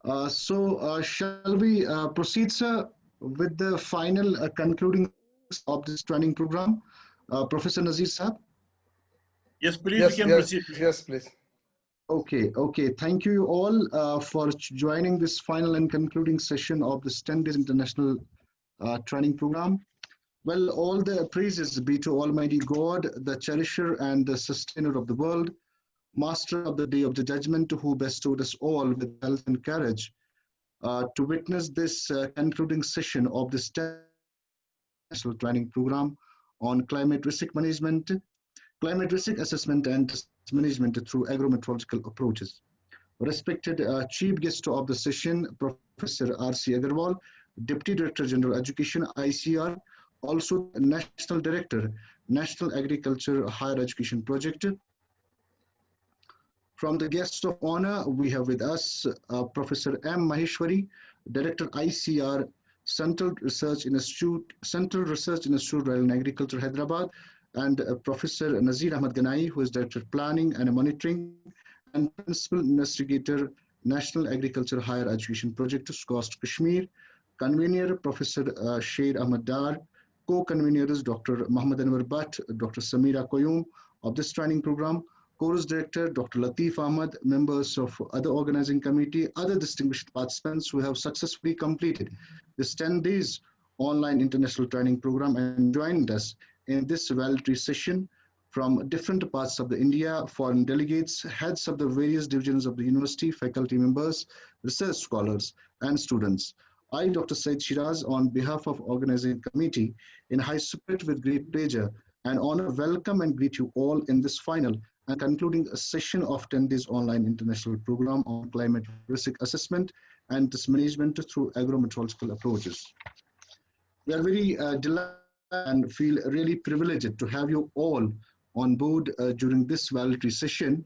Shall we proceed, sir, with the final concluding of this training program? Professor Nazir Saab? Yes, please, we Yes, can yes, proceed. yes, please. Okay. Thank you all for joining this final and concluding session of this 10 days international training program. Well, all the praises be to Almighty God, the cherisher and the sustainer of the world, master of the day of the judgment, who bestowed us all with health and courage to witness this concluding session of this national training program on climate risk management, climate risk assessment and risk management through agrometeorological approaches. Respected chief guest of the session, Professor R.C. Agarwal, Deputy Director General Education, ICR, also National Director, National Agriculture Higher Education Project. From the guests of honor, we have with us Professor M. Maheshwari, Director ICR, Central Research Institute, Rural and Agriculture, Hyderabad, and Professor Nazir Ahmad Ganai, who is Director Planning and Monitoring and Principal Investigator, National Agriculture Higher Education Project, SCOST Kashmir. Convener, Professor Sher Ahmad Dar. Co-conveners, Dr. Muhammad Anwar Bhatt, Dr. Samira Koyum of this training program. Course Director, Dr. Latif Ahmad, members of other organizing committee, other distinguished participants who have successfully completed this 10 days online international training program and joined us in this valedictory session from different parts of the India, foreign delegates, heads of the various divisions of the university, faculty members, research scholars, and students. I, Dr. Said Shiraz, on behalf of organizing committee, in high spirit with great pleasure and honor, welcome and greet you all in this final and concluding a session of 10 days online international program on climate risk assessment and risk management through agrometeorological approaches. We are very delighted and feel really privileged to have you all on board during this valedictory session.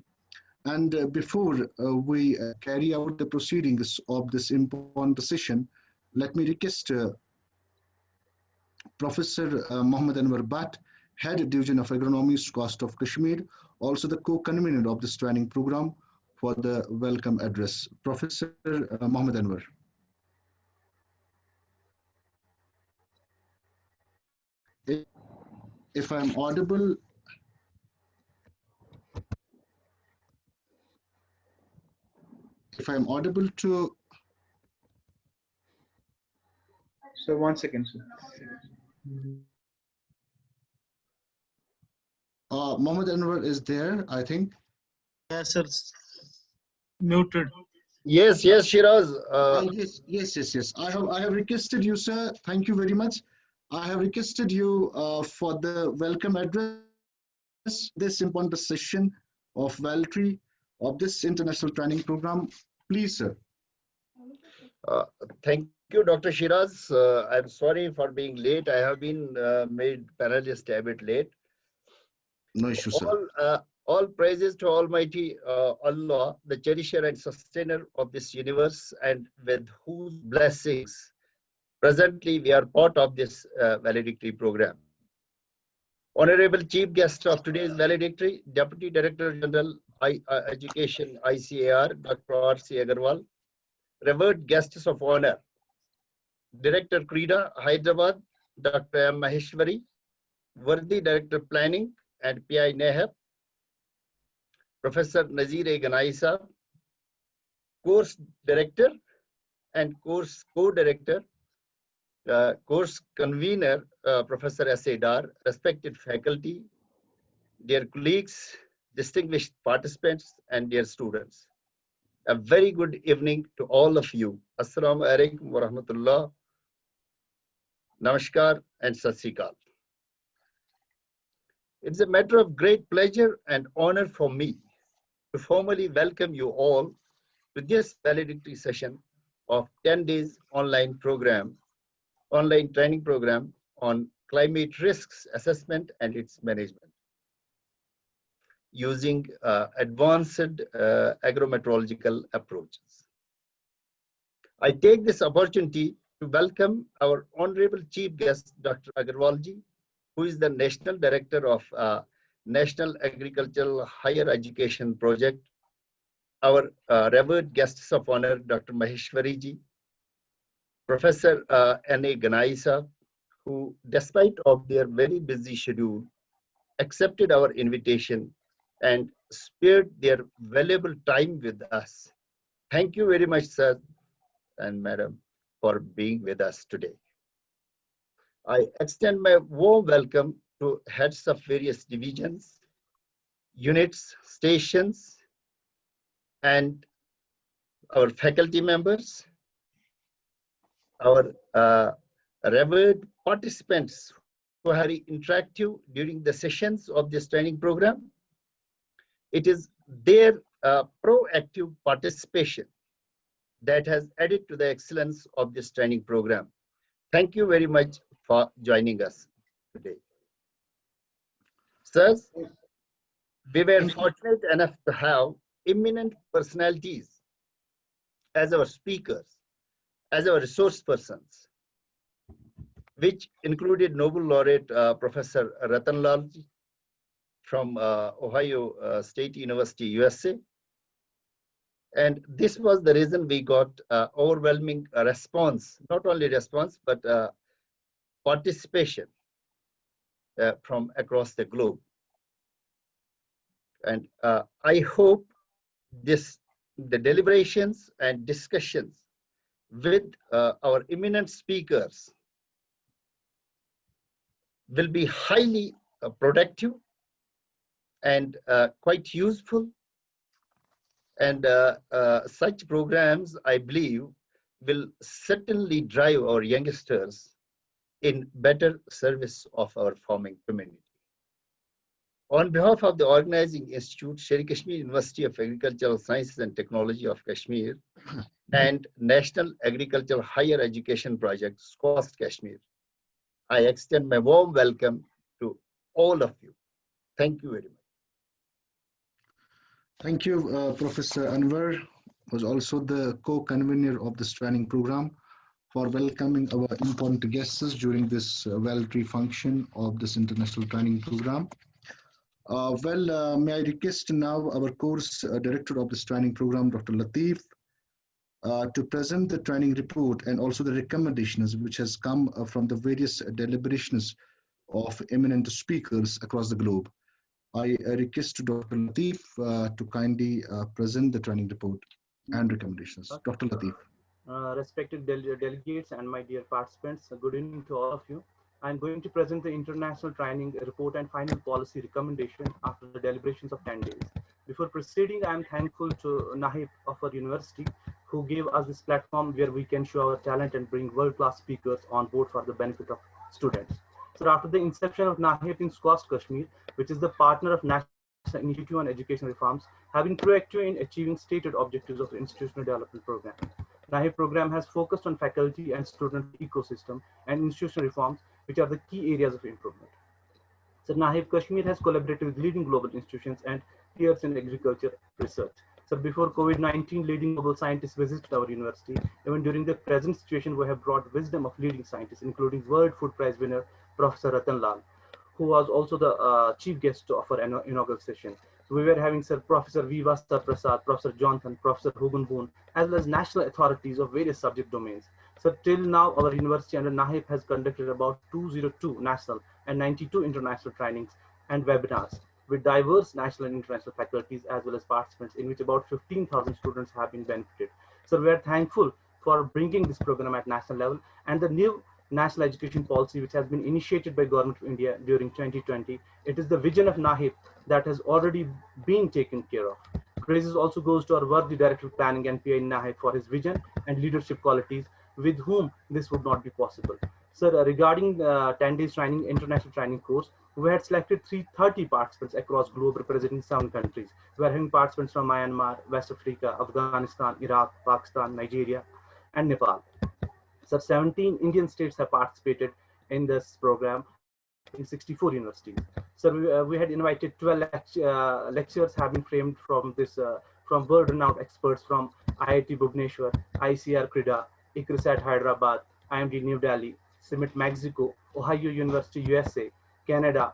And before we carry out the proceedings of this important session, let me request Professor Muhammad Anwar Bhatt, Head Division of Agronomy, SCOST of Kashmir, also the co-convener of this training program, for the welcome address. Professor Muhammad Anwar. If I'm audible, to... So 1 second, sir. Muhammad Anwar is there, I think. Yes, sir. Muted. Yes, Shiraz. Yes. I have requested you, sir. Thank you very much. I have requested you for the welcome address, this important session of valedictory of this international training program. Please, sir. Thank you, Dr. Shiraz. I'm sorry for being late. I have been made panelist a bit late. No issue, sir. All praises to Almighty Allah, the cherisher and sustainer of this universe, and with whose blessings presently we are part of this valedictory program. Honorable Chief Guest of today's valedictory, Deputy Director General Education ICAR, Dr. R.C. Agarwal, revered guests of honor, Director Krida, Hyderabad, Dr. M. Maheshwari, worthy Director Planning and PI NEHAP, Professor Nazir Ganaisa, Course Director and Course Co-Director, Course Convener, Professor S.A. Dar, respected faculty, dear colleagues, distinguished participants, and dear students. A very good evening to all of you. Assalamu alaikum wa rahmatullah. Namaskar and Sat Sri Akal. It's a matter of great pleasure and honor for me to formally welcome you all to this valedictory session of 10 days online training program on climate risks assessment and its management using advanced agrometeorological approaches. I take this opportunity to welcome our honorable chief guest, Dr. Agarwalji, who is the National Director of National Agricultural Higher Education Project, our revered guests of honor, Dr. Maheshwari ji, Professor N.A. Ganaisa, who, despite of their very busy schedule, accepted our invitation and spared their valuable time with us. Thank you very much, sir and madam, for being with us today. I extend my warm welcome to heads of various divisions, units, stations, and our faculty members, our revered participants who are very interactive during the sessions of this training program. It is their proactive participation that has added to the excellence of this training program. Thank you very much for joining us today. Sirs, we were fortunate enough to have eminent personalities as our speakers, as our resource persons, which included Nobel laureate Professor Ratan Lal from Ohio State University, USA. And this was the reason we got overwhelming response, not only response, but participation from across the globe. And I hope the deliberations and discussions with our eminent speakers will be highly productive and quite useful. And such programs, I believe, will certainly drive our youngsters in better service of our farming community. On behalf of the organizing institute, Sher Kashmir University of Agricultural Sciences and Technology of Kashmir and National Agricultural Higher Education Project, SCOST Kashmir, I extend my warm welcome to all of you. Thank you very much. Thank you, Professor Anwar, was also the co-convener of this training program, for welcoming our important guests during this valedictory function of this international training program. May I request now our course director of this training program, Dr. Latif, to present the training report and also the recommendations which has come from the various deliberations of eminent speakers across the globe. I request Dr. Latif to kindly present the training report and recommendations. Dr. Latif. Respected delegates and my dear participants, good evening to all of you. I'm going to present the international training report and final policy recommendation after the deliberations of 10 days. Before proceeding, I'm thankful to Nahib of our university, who gave us this platform where we can show our talent and bring world-class speakers on board for the benefit of students. So after the inception of Nahib in SCOST Kashmir, which is the partner of National Initiative on Education Reforms, have been proactive in achieving stated objectives of the institutional development program. Nahib program has focused on faculty and student ecosystem and institutional reforms, which are the key areas of improvement. So Nahib Kashmir has collaborated with leading global institutions and peers in agriculture research. So before COVID-19, leading global scientists visited our university. Even during the present situation, we have brought wisdom of leading scientists, including World Food Prize winner, Professor Ratan Lal, who was also the chief guest of our inaugural session. So we were having Sir Professor Viva Sir Prasad, Professor Jonathan, Professor Hugun Boon, as well as national authorities of various subject domains. So till now, our university under Nahib has conducted about 202 national and 92 international trainings and webinars with diverse national and international faculties as well as participants, in which about 15,000 students have been benefited. So we are thankful for bringing this program at national level, and the new national education policy which has been initiated by Government of India during 2020. It is the vision of Nahib that has already been taken care of. Praises also goes to our worthy Director of Planning and PI Nahib for his vision and leadership qualities, with whom this would not be possible. Sir, regarding the 10 days training, international training course, we had selected 330 participants across globe representing 7 countries. We are having participants from Myanmar, West Africa, Afghanistan, Iraq, Pakistan, Nigeria, and Nepal. So 17 Indian states have participated in this program, representing 64 universities. So we had invited 12 lectures have been framed from this from world-renowned experts from IIT Bhubaneswar, ICR Krida, ICRISAT Hyderabad, IMD New Delhi, CIMMIT Mexico, Ohio University USA, Canada,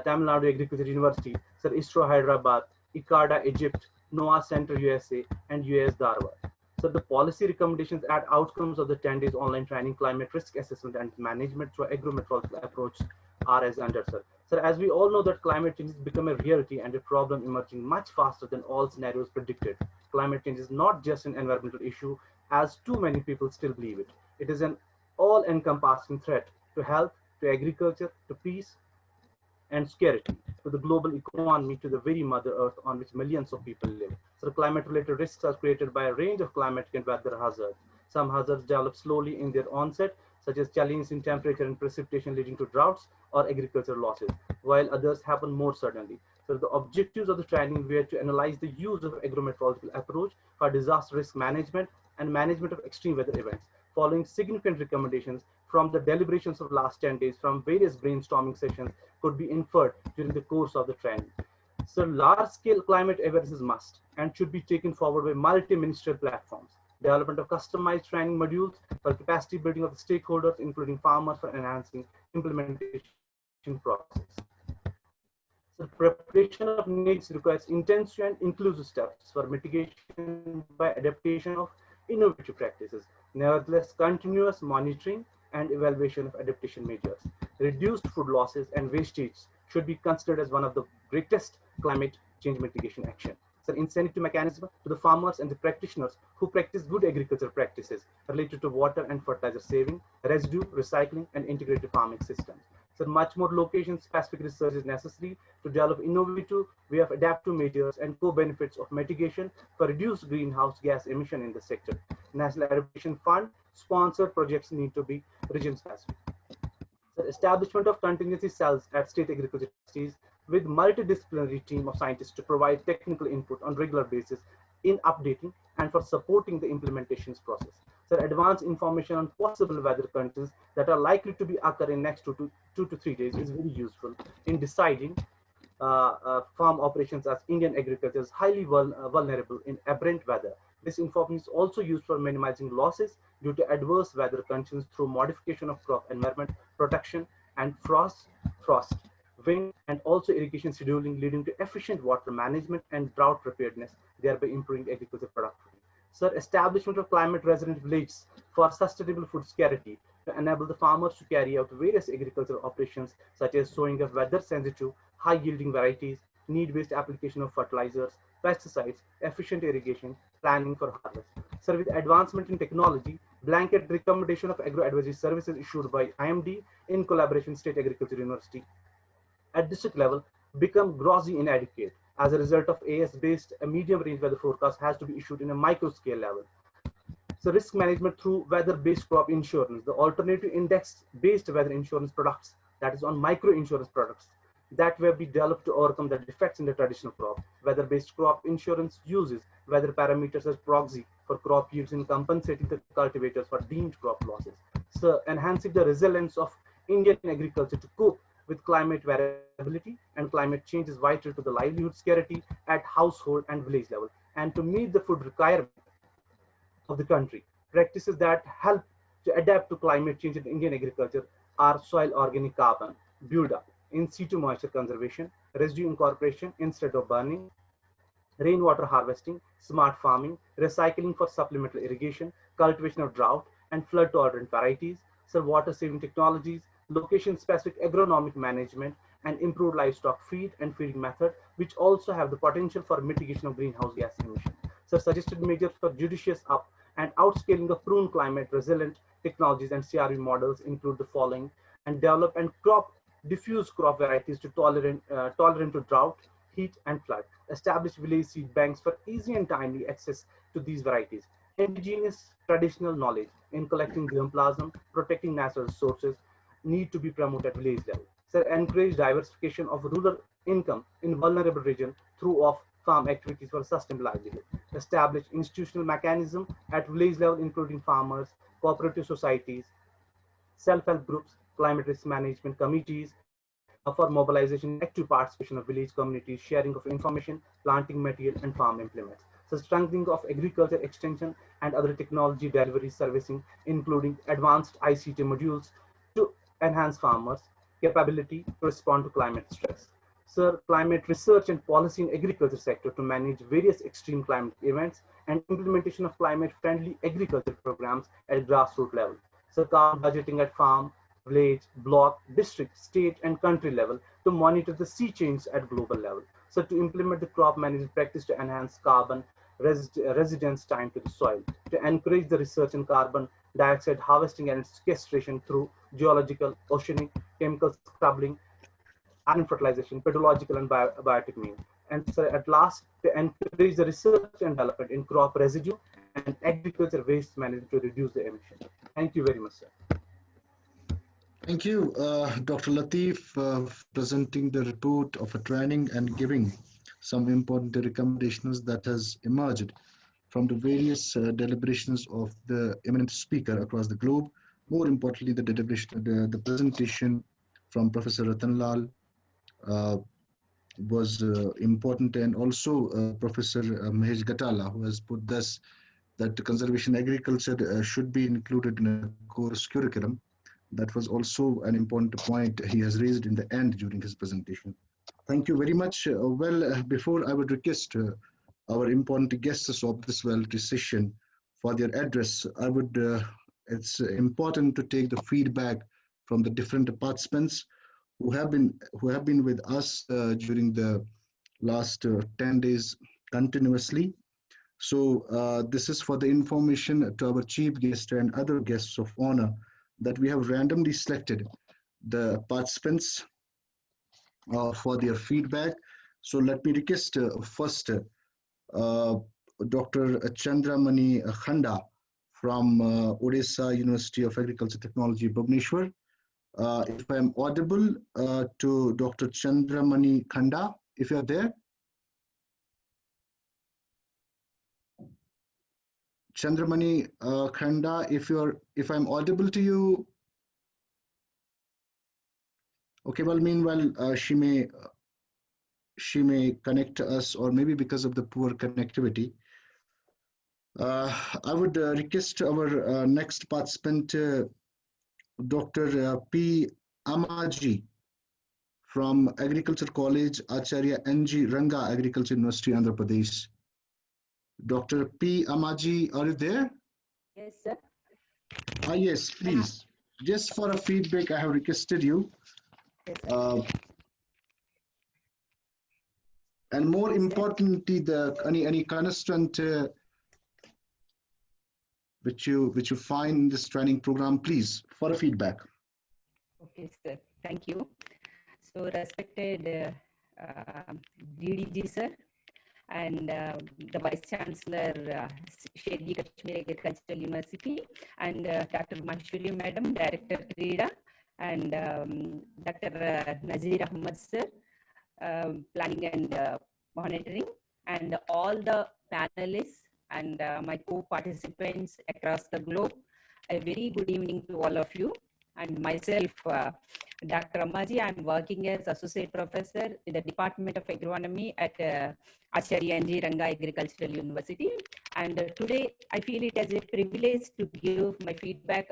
Tamil Nadu Agriculture University, Sir ISRO Hyderabad, ICARDA, Egypt, NOAA Center, USA, and US Darwin. So the policy recommendations and outcomes of the 10 days online training, climate risk assessment and management through agrometeorological approach are as under, sir. So as we all know that climate change has become a reality and a problem emerging much faster than all scenarios predicted. Climate change is not just an environmental issue as too many people still believe it. It is an all-encompassing threat to health, to agriculture, to peace, and security, to the global economy, to the very mother earth on which millions of people live. So climate related risks are created by a range of climatic and weather hazards. Some hazards develop slowly in their onset, such as challenges in temperature and precipitation leading to droughts or agricultural losses, while others happen more suddenly. So the objectives of the training were to analyze the use of agrometeorological approach for disaster risk management and management of extreme weather events, following significant recommendations from the deliberations of last 10 days from various brainstorming sessions could be inferred during the course of the training. So large-scale climate awareness is must and should be taken forward by multi-ministerial platforms. Development of customized training modules for capacity building of the stakeholders, including farmers, for enhancing implementation process. So preparation of needs requires intensive and inclusive steps for mitigation by adaptation of innovative practices. Nevertheless, continuous monitoring and evaluation of adaptation measures. Reduced food losses and wastage should be considered as one of the greatest climate change mitigation action. So incentive mechanism to the farmers and the practitioners who practice good agricultural practices related to water and fertilizer saving, residue, recycling, and integrated farming systems. So much more location-specific research is necessary to develop innovative way of adaptive measures and co-benefits of mitigation for reduced greenhouse gas emission in the sector. National Adaptation Fund sponsored projects need to be region-specific. The establishment of contingency cells at state agriculture universities with multidisciplinary team of scientists to provide technical input on regular basis in updating and for supporting the implementations process. So advanced information on possible weather conditions that are likely to be occur in next 2 to 3 days is very useful in deciding farm operations as Indian agriculture is highly vulnerable in aberrant weather. This information is also used for minimizing losses due to adverse weather conditions through modification of crop environment protection and frost, wind, and also irrigation scheduling, leading to efficient water management and drought preparedness, thereby improving agricultural productivity. Sir, establishment of climate resilient villages for sustainable food security to enable the farmers to carry out various agricultural operations such as sowing of weather sensitive, high yielding varieties, need-based application of fertilizers, pesticides, efficient irrigation, planning for harvest. Sir, with advancement in technology, blanket recommendation of agro-advisory services issued by IMD in collaboration with State Agriculture University at district level become grossly inadequate. As a result of AS-based, a medium range weather forecast has to be issued in a micro scale level. So risk management through weather-based crop insurance, the alternative index-based weather insurance products, that is on micro insurance products, that will be developed to overcome the defects in the traditional crop. Weather-based crop insurance uses weather parameters as proxy for crop yields in compensating the cultivators for deemed crop losses. So enhancing the resilience of Indian agriculture to cope with climate variability and climate change is vital to the livelihood security at household and village level and to meet the food requirement of the country. Practices that help to adapt to climate change in Indian agriculture are soil organic carbon build-up, in situ moisture conservation, residue incorporation instead of burning, rainwater harvesting, smart farming, recycling for supplemental irrigation, cultivation of drought and flood tolerant varieties, water saving technologies, location specific agronomic management, and improved livestock feed and feeding method, which also have the potential for mitigation of greenhouse gas emission. So suggested measures for judicious up and outscaling of prune climate resilient technologies and CRV models include the following: and develop and diffuse crop varieties to tolerant to drought, heat, and flood. Establish village seed banks for easy and timely access to these varieties. Indigenous traditional knowledge in collecting germplasm, protecting natural resources need to be promoted at village level. So encourage diversification of rural income in vulnerable region through off-farm activities for sustainable livelihood. Establish institutional mechanism at village level, including farmers, cooperative societies, self-help groups, climate risk management committees, for mobilization and active participation of village communities, sharing of information, planting material, and farm implements. So strengthening of agriculture extension and other technology delivery servicing, including advanced ICT modules to enhance farmers' capability to respond to climate stress. Sir, climate research and policy in agriculture sector to manage various extreme climate events and implementation of climate-friendly agriculture programs at grassroots level. So, carbon budgeting at farm, village, block, district, state, and country level to monitor the sea change at global level. So, to implement the crop management practice to enhance carbon residence time to the soil, to encourage the research in carbon dioxide harvesting and sequestration through geological, oceanic, chemical scrubbing, iron fertilization, pedological and biotic means. And so at last, to encourage the research and development in crop residue and agriculture waste management to reduce the emission. Thank you very much, sir. Thank you, Dr. Latif, for presenting the report of a training and giving some important recommendations that has emerged from the various deliberations of the eminent speaker across the globe. More importantly, the deliberation, the presentation from Professor Ratanlal uh, was important, and also Professor Mahesh Gatala, who has put this that conservation agriculture should be included in a course curriculum. That was also an important point he has raised in the end during his presentation. Thank you very much. Before I would request our important guests of this Valedictory session for their address, it's important to take the feedback from the different participants who have been with us during the last 10 days continuously. So this is for the information to our chief guest and other guests of honor that we have randomly selected the participants for their feedback. So let me request first Dr. Chandramani Khanda from Odisha University of Agriculture Technology, Bhubaneswar. If I am audible to Dr. Chandramani Khanda, if you are there. Chandramani Khanda, if I'm audible to you. Okay, well, meanwhile, she may connect us, or maybe because of the poor connectivity. I would request our next participant, Dr. P. Amaji from Agriculture College, Acharya N.G. Ranga Agriculture University, Andhra Pradesh. Dr. P. Amaji, are you there? Yes, sir. Yes, please. Just for a feedback, I have requested you. Yes, sir. And more importantly, any constraint which you find in this training program, please, for a feedback. Okay, sir. Thank you. So, respected DDG, sir, and the Vice Chancellor, Shergi Kashmir Agricultural University, and Dr. Manshuli Madam, Director Krida, and Dr. Nazir Ahmad, sir, Planning and Monitoring, and all the panelists and my co-participants across the globe. A very good evening to all of you. And myself, Dr. Amaji, I'm working as Associate Professor in the Department of Agronomy at Acharya N.G. Ranga Agricultural University. And today, I feel it as a privilege to give my feedback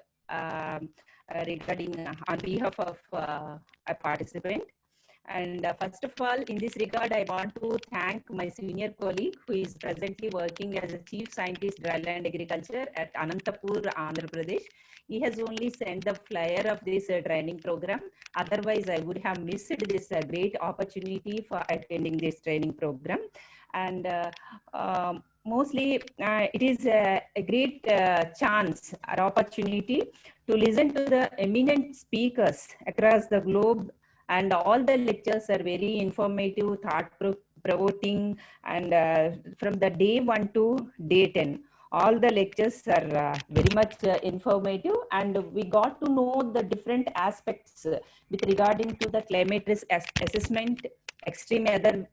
regarding on behalf of a participant. And first of all, in this regard, I want to thank my senior colleague who is presently working as a Chief Scientist Dryland Agriculture at Anantapur, Andhra Pradesh. He has only sent the flyer of this training program. Otherwise, I would have missed this great opportunity for attending this training program. And mostly, it is a great chance or opportunity to listen to the eminent speakers across the globe, and all the lectures are very informative, thought-provoking, and from the day 1 to day 10, all the lectures are very much informative, and we got to know the different aspects with regarding to the climate risk assessment, extreme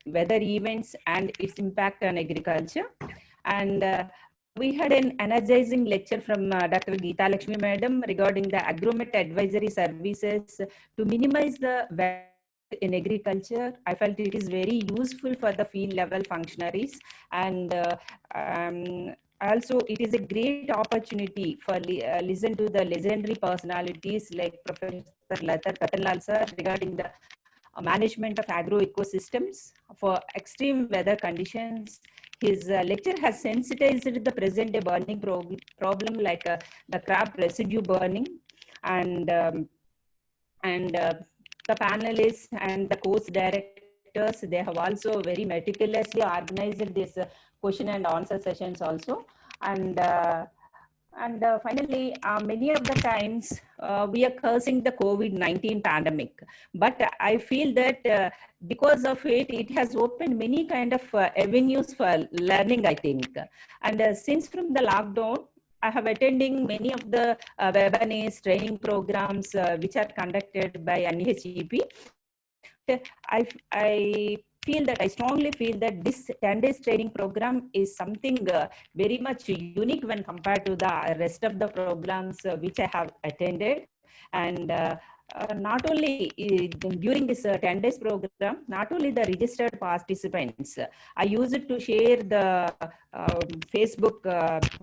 weather events, and its impact on agriculture. And we had an energizing lecture from Dr. Geeta Lakshmi Madam regarding the agromet advisory services to minimize the waste in agriculture. I felt it is very useful for the field level functionaries, and also it is a great opportunity for listen to the legendary personalities like Professor Ratanlal sir regarding the management of agro ecosystems for extreme weather conditions. His lecture has sensitized the present day burning problem like the crop residue burning, and the panelists and the course directors, they have also very meticulously organized this question and answer sessions also. And finally, many of the times we are cursing the COVID-19 pandemic, but I feel that because of it, it has opened many kind of avenues for learning, I think. And since from the lockdown, I have attending many of the webinars, training programs which are conducted by NHEP. I feel that I strongly feel that this 10 days training program is something very much unique when compared to the rest of the programs which I have attended. And not only during this 10 days program, not only the registered participants, I use it to share the Facebook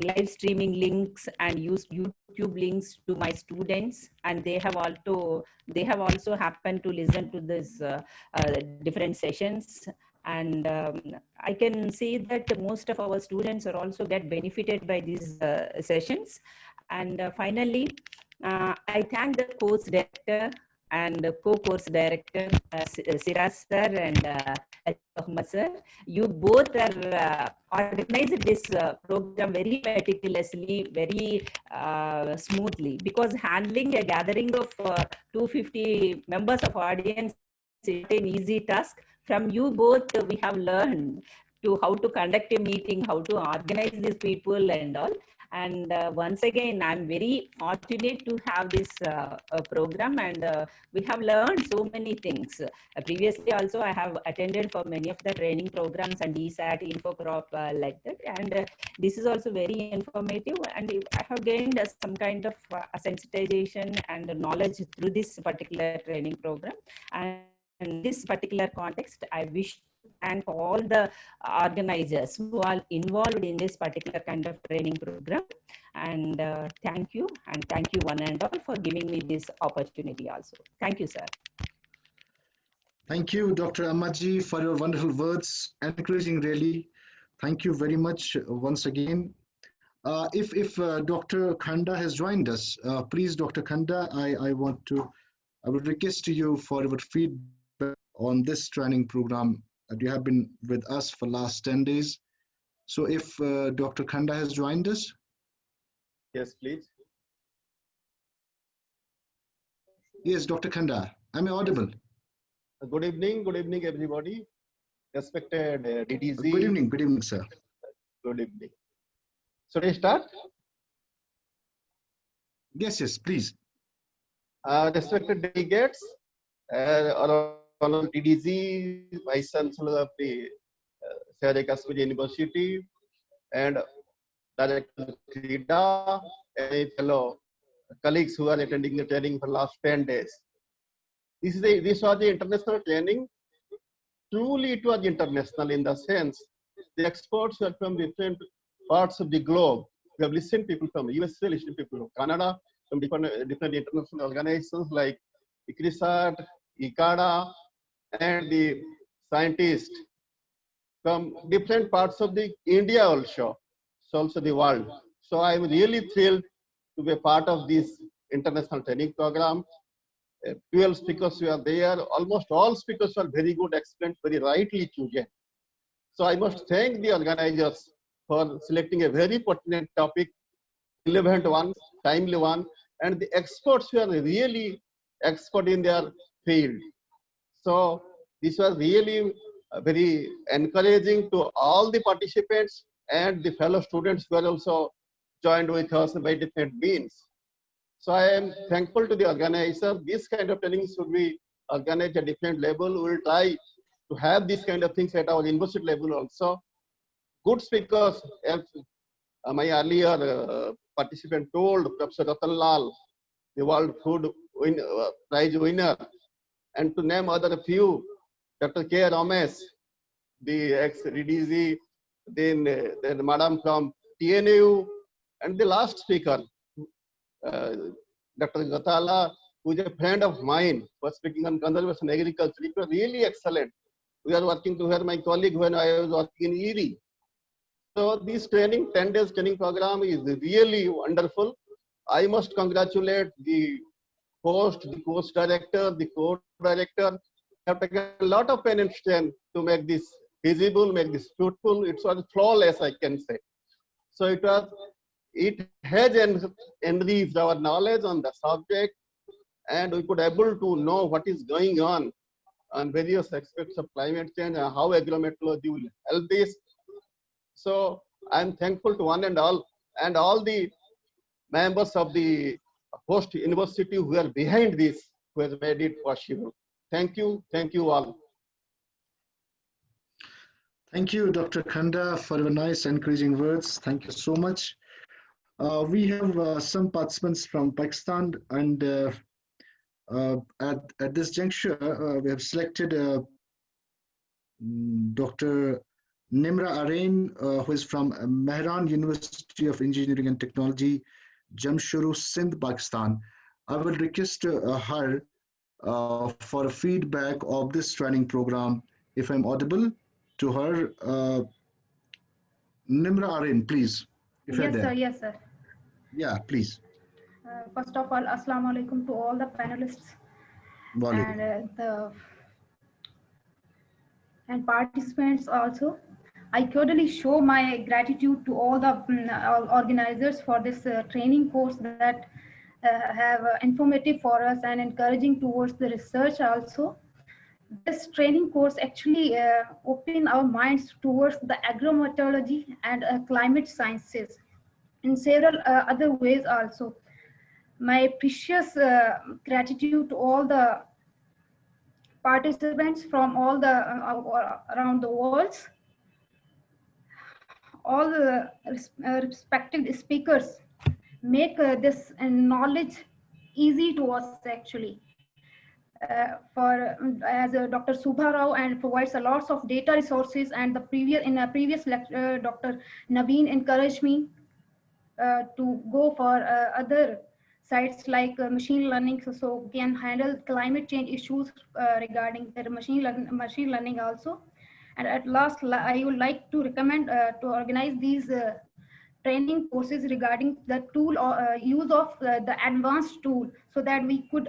live streaming links and use YouTube links to my students, and they have also happened to listen to this different sessions. And I can see that most of our students are also get benefited by these sessions. And finally, I thank the course director and co-course director, Siras sir and Ahmad sir. You both are organized this program very meticulously, very smoothly, because handling a gathering of 250 members of audience is not an easy task. From you both, we have learned to how to conduct a meeting, how to organize these people and all. And once again, I'm very fortunate to have this program, and we have learned so many things. Previously also, I have attended for many of the training programs and ESAT, Infocrop, like that. And this is also very informative, and I have gained some kind of sensitization and knowledge through this particular training program. And in this particular context, I wish to thank all the organizers who are involved in this particular kind of training program. And thank you one and all for giving me this opportunity also. Thank you, sir. Thank you, Dr. Ahmadji, for your wonderful words, encouraging really. Thank you very much once again. If Dr. Khanda has joined us, please, Dr. Khanda, I would request you for your feedback on this training program. You have been with us for last 10 days. So if Dr. Khanda has joined us. Yes, please. Yes, Dr. Khanda, am I audible? Good evening, everybody. Respected DDZ. Good evening, sir. Good evening. Should I start? Yes, please. Respected delegates, Honorable DDZ, Vice Chancellor of the Syed Kashmir University, and Director Krida, and fellow colleagues who are attending the training for the last 10 days. This was the international training. Truly, it was international in the sense the experts were from different parts of the globe. We have listened people from USA, listened people from Canada, from different international organizations like ICRISAT, ICADA, and the scientists from different parts of the India also the world. So I am really thrilled to be a part of this international training program. 12 speakers were there. Almost all speakers were very good, explained, very rightly chosen. So I must thank the organizers for selecting a very pertinent topic, relevant one, timely one, and the experts who are really expert in their field. So this was really very encouraging to all the participants and the fellow students who are also joined with us by different means. So I am thankful to the organizer. This kind of training should be organized at different level. We will try to have these kind of things at our university level also. Good speakers, as my earlier participant told, Professor Ratan Lal, the World Food Prize winner, and to name other few, Dr. K. Ramesh, the ex-DDZ, then Madam from TNU, and the last speaker, Dr. Gatala, who is a friend of mine, was speaking on conservation agriculture. It was really excellent. We are working together, my colleague, when I was working in ERI. So this training, 10 days training program is really wonderful. I must congratulate the host, the course director, the co-director. Have taken a lot of pain and strength to make this feasible, make this fruitful. It was flawless, I can say. So it has enriched our knowledge on the subject, and we could able to know what is going on various aspects of climate change and how agrometeorology will help this. So I'm thankful to one and all the members of the host university who are behind this, who has made it possible. Thank you all. Thank you, Dr. Khanda, for your nice encouraging words. Thank you so much. We have some participants from Pakistan, and at this juncture, we have selected Dr. Nimra Arain, who is from Mehran University of Engineering and Technology, Jamshuru, Sindh, Pakistan. I will request her for a feedback of this training program. If I'm audible to her, Nimra Arain, please. If you're Yes, there. sir. Yes, sir. Yeah, please. First of all, Assalamu alaikum to all the panelists and participants also. I cordially show my gratitude to all the organizers for this training course that have informative for us and encouraging towards the research also. This training course actually opened our minds towards the agrometeorology and climate sciences in several other ways also. My precious gratitude to all the participants from all the around the world, all the respected speakers make this knowledge easy to us actually. As Dr. Subha Rao and provides a lots of data resources, and in a previous lecture, Dr. Naveen encouraged me to go for other sites like machine learning, so can handle climate change issues regarding the machine learning also. And at last, I would like to recommend to organize these training courses regarding the tool use of the advanced tool, so that we could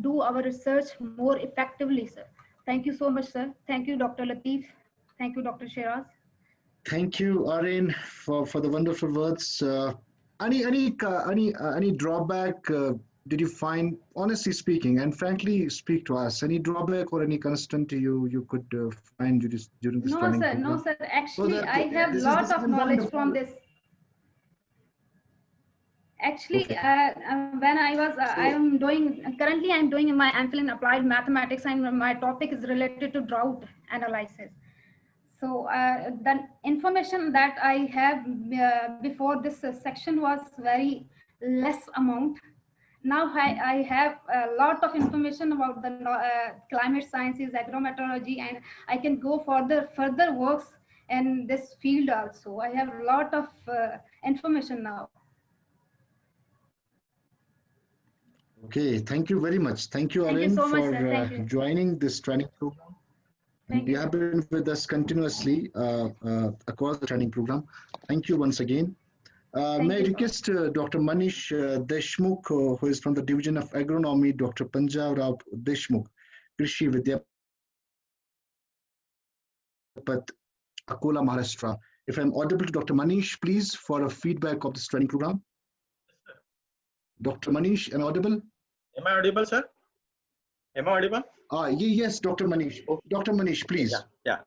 do our research more effectively, sir. Thank you so much, sir. Thank you, Dr. Latif. Thank you, Dr. Shiraz. Thank you, Arain, for the wonderful words. Any drawback did you find, honestly speaking, and frankly speak to us? Any drawback or any constraint you could find during this training program? No, sir. Actually, I have a lot of knowledge from this. Actually, okay. When currently I'm doing my MPhil in applied mathematics, and my topic is related to drought analysis. So the information that I have before this section was very less amount. Now I have a lot of information about the climate sciences, agrometeorology, and I can go further works in this field also. I have a lot of information now. Okay, thank you very much. Thank you, Arain, for joining this training program. And you have been with us continuously across the training program. Thank you once again. May I request Dr. Manish Deshmukh, who is from the Division of Agronomy, Dr. Punjab Rao Deshmukh, Krishi Vidyapat, Akola, Maharashtra. If I'm audible to Dr. Manish, please, for a feedback of this training program. Dr. Manish, am I audible? Am I audible, sir? Am I audible? Yes, Dr. Manish. Dr. Manish, please. Yeah.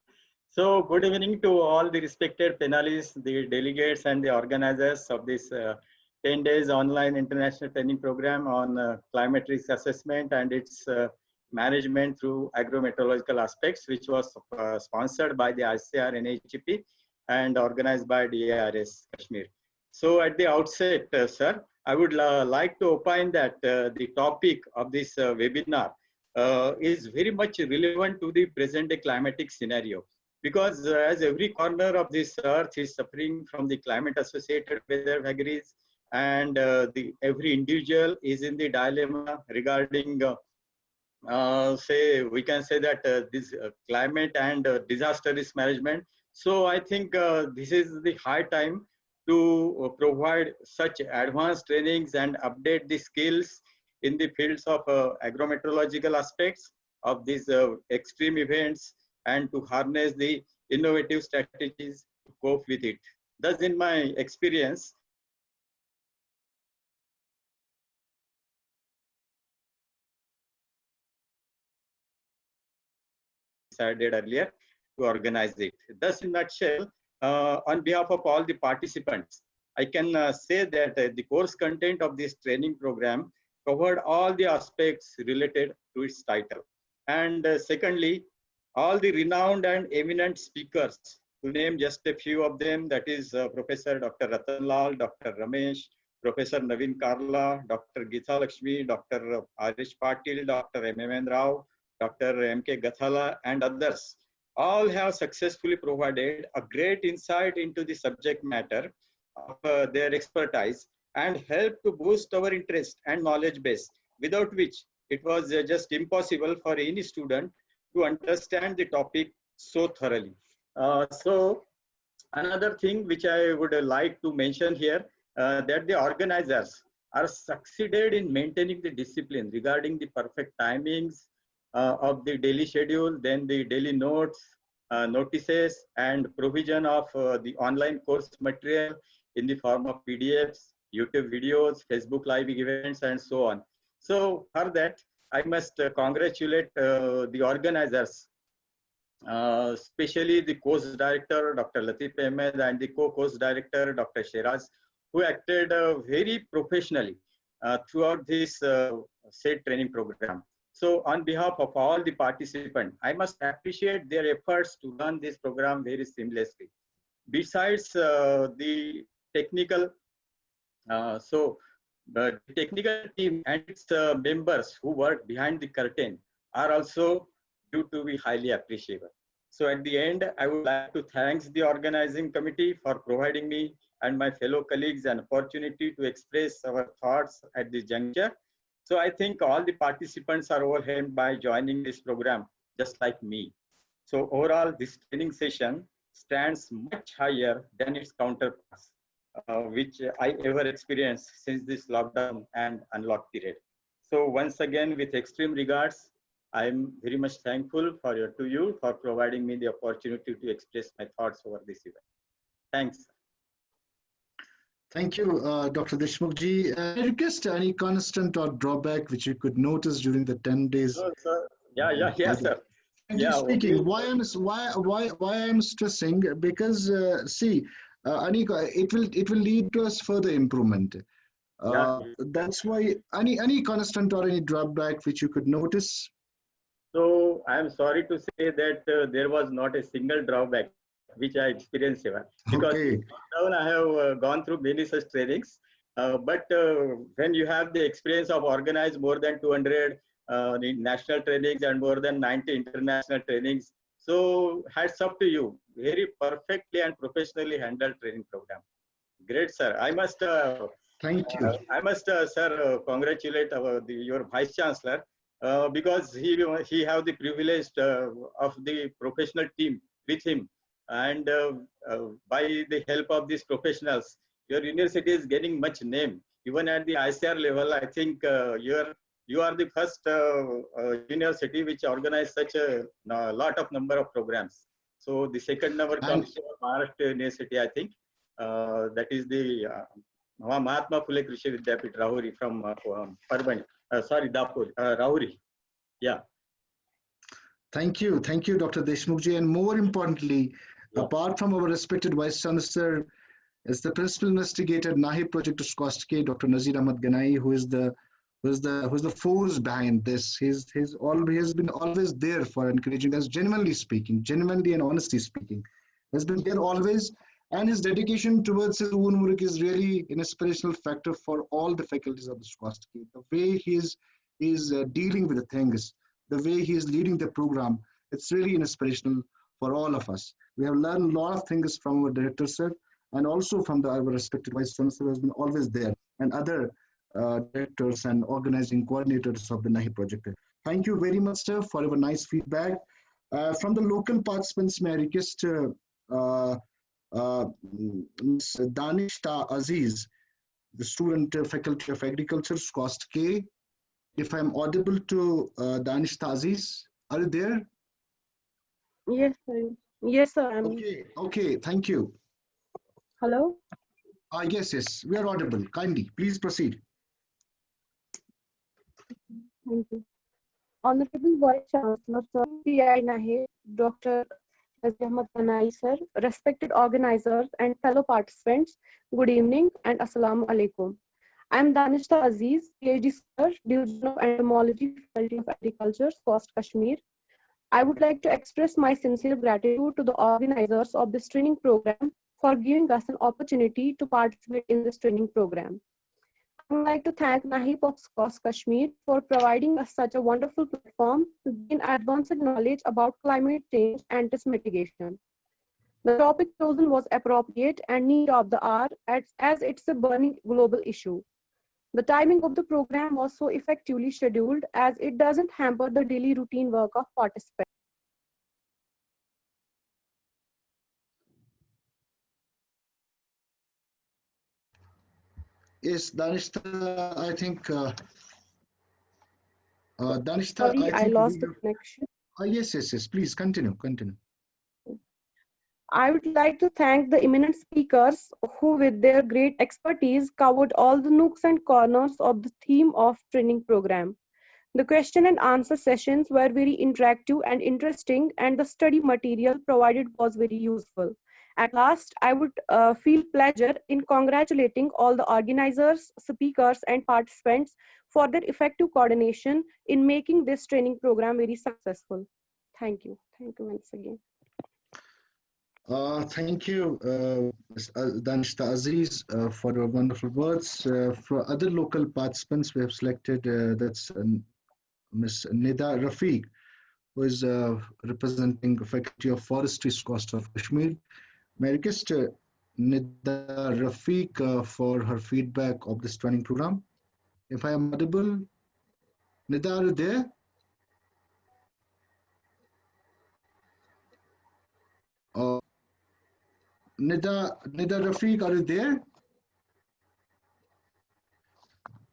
So good evening to all the respected panelists, the delegates, and the organizers of this 10 days online international training program on climate risk assessment and its management through agrometeorological aspects, which was sponsored by the ICR NHEP and organized by DARS Kashmir. So at the outset, sir, I would like to opine that the topic of this webinar is very much relevant to the present day climatic scenario, because as every corner of this earth is suffering from the climate associated weather vagaries and every individual is in the dilemma regarding say we can say that this climate and disaster risk management. So I think this is the high time to provide such advanced trainings and update the skills in the fields of agrometeorological aspects of these extreme events, and to harness the innovative strategies to cope with it. Thus, in my experience, decided earlier to organize it. Thus, in nutshell, on behalf of all the participants, I can say that the course content of this training program covered all the aspects related to its title. And secondly, all the renowned and eminent speakers, to name just a few of them, that is Professor Dr. Ratan Lal, Dr. Ramesh, Professor Naveen Karla, Dr. Geeta Lakshmi, Dr. Arish Patil, Dr. M. Rao, Dr. M.K. Gathala, and others, all have successfully provided a great insight into the subject matter of their expertise and helped to boost our interest and knowledge base, without which it was just impossible for any student to understand the topic so thoroughly. So another thing which I would like to mention here, that the organizers are succeeded in maintaining the discipline regarding the perfect timings of the daily schedule, then the daily notes, notices, and provision of the online course material in the form of PDFs, YouTube videos, Facebook live events, and so on. So for that, I must congratulate the organizers, especially the course director, Dr. Latif Ahmed, and the co-course director, Dr. Shiraz, who acted very professionally throughout this said training program. So on behalf of all the participants, I must appreciate their efforts to run this program very seamlessly. Besides the technical, the technical team and its members who work behind the curtain are also due to be highly appreciable. So at the end, I would like to thank the organizing committee for providing me and my fellow colleagues an opportunity to express our thoughts at this juncture. So I think all the participants are overwhelmed by joining this program, just like me. So overall, this training session stands much higher than its counterparts, which I ever experienced since this lockdown and unlock period. So once again, with extreme regards, I'm very much thankful to you for providing me the opportunity to express my thoughts over this event. Thanks. Thank you, Dr. Deshmukhji. I request any constant or drawback which you could notice during the 10 days. Sir. Yeah, sir. Frankly speaking, okay. Why I'm stressing, because see, Anika, it will lead to us further improvement. That's why any constant or any drawback which you could notice. So I am sorry to say that there was not a single drawback which I experienced here, because I have gone through many such trainings. But when you have the experience of organized more than 200 national trainings and more than 90 international trainings, so hats off to you. Very perfectly and professionally handled training program. Great, sir. I must thank you. I must, sir, congratulate your Vice Chancellor, because he have the privilege of the professional team with him, and by the help of these professionals, your university is getting much name. Even at the ICR level, I think you are the first university which organized such a lot of number of programs. So the second number comes to Maharashtra University, I think. That is the Mahatma Phule Krishi Vidyapit, Rahuri, from Parbani. Sorry, Dapur, Rahuri. Yeah. Thank you, Dr. Deshmukhji, and more importantly, apart from our respected Vice Chancellor, is the Principal Investigator Nahi Project of SCOSTK, Dr. Nazir Ahmad Ganai, who is the force behind this. He's been always there for encouraging us, genuinely and honestly speaking. Has been there always, and his dedication towards his own work is really an inspirational factor for all the faculties of the SCOSTK. The way he is dealing with the things, the way he is leading the program, it's really inspirational for all of us. We have learned a lot of things from our director, sir, and also from our respected Vice Chancellor, who has been always there, and other directors and organizing coordinators of the NAHI project. Thank you very much, sir, for your nice feedback. From the local participants, may I request Ms. Danishta Aziz, the student faculty of agriculture, cost K. If I'm audible to Danishta Aziz, are you there? Yes, sir. Yes, sir. Okay, thank you. Hello? Yes, we are audible. Kindly, please proceed. Thank you. Honorable Vice Chancellor, Sir P.I. Nahe, Dr. Nazir Ahmad Ganai, sir, respected organizers and fellow participants, good evening and Assalamu alaikum. I am Danishta Aziz, PhD scholar, Division of Entomology, Faculty of Agriculture, Coast Kashmir. I would like to express my sincere gratitude to the organizers of this training program for giving us an opportunity to participate in this training program. I would like to thank NAHIP of Coast Kashmir for providing us such a wonderful platform to gain advanced knowledge about climate change and its mitigation. The topic chosen was appropriate and need of the hour as it's a burning global issue. The timing of the program was so effectively scheduled as it doesn't hamper the daily routine work of participants. Yes, Danishta, I think, Danishta, Sorry, I we lost the have, connection. yes, please continue. I would like to thank the eminent speakers who, with their great expertise, covered all the nooks and corners of the theme of training program. The question and answer sessions were very interactive and interesting, and the study material provided was very useful. At last, I would feel pleasure in congratulating all the organizers, speakers, and participants for their effective coordination in making this training program very successful. Thank you. Thank you once again. Thank you, Danishta Aziz, for your wonderful words. For other local participants, we have selected that's Ms. Nida Rafiq, who is representing the Faculty of Forestry, Coast of Kashmir. May I request Nida Rafiq for her feedback of this training program? If I am audible, Nida, are you there? Nida Rafiq, are you there?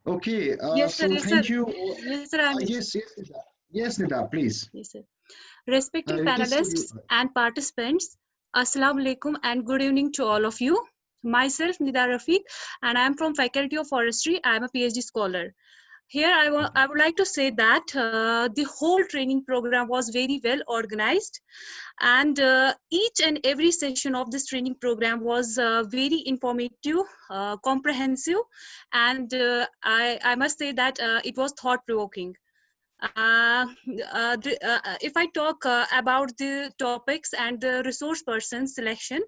Okay, Yes, sir. so Yes, thank sir. you. Yes, sir. Yes, Nida, please. Yes, sir. Respected panelists and participants, Assalamu alaikum and good evening to all of you. Myself, Nida Rafiq, and I am from Faculty of Forestry. I am a PhD scholar. Here, I would like to say that the whole training program was very well organized, and each and every session of this training program was very informative, comprehensive, and I must say that it was thought-provoking. If I talk about the topics and the resource person selection,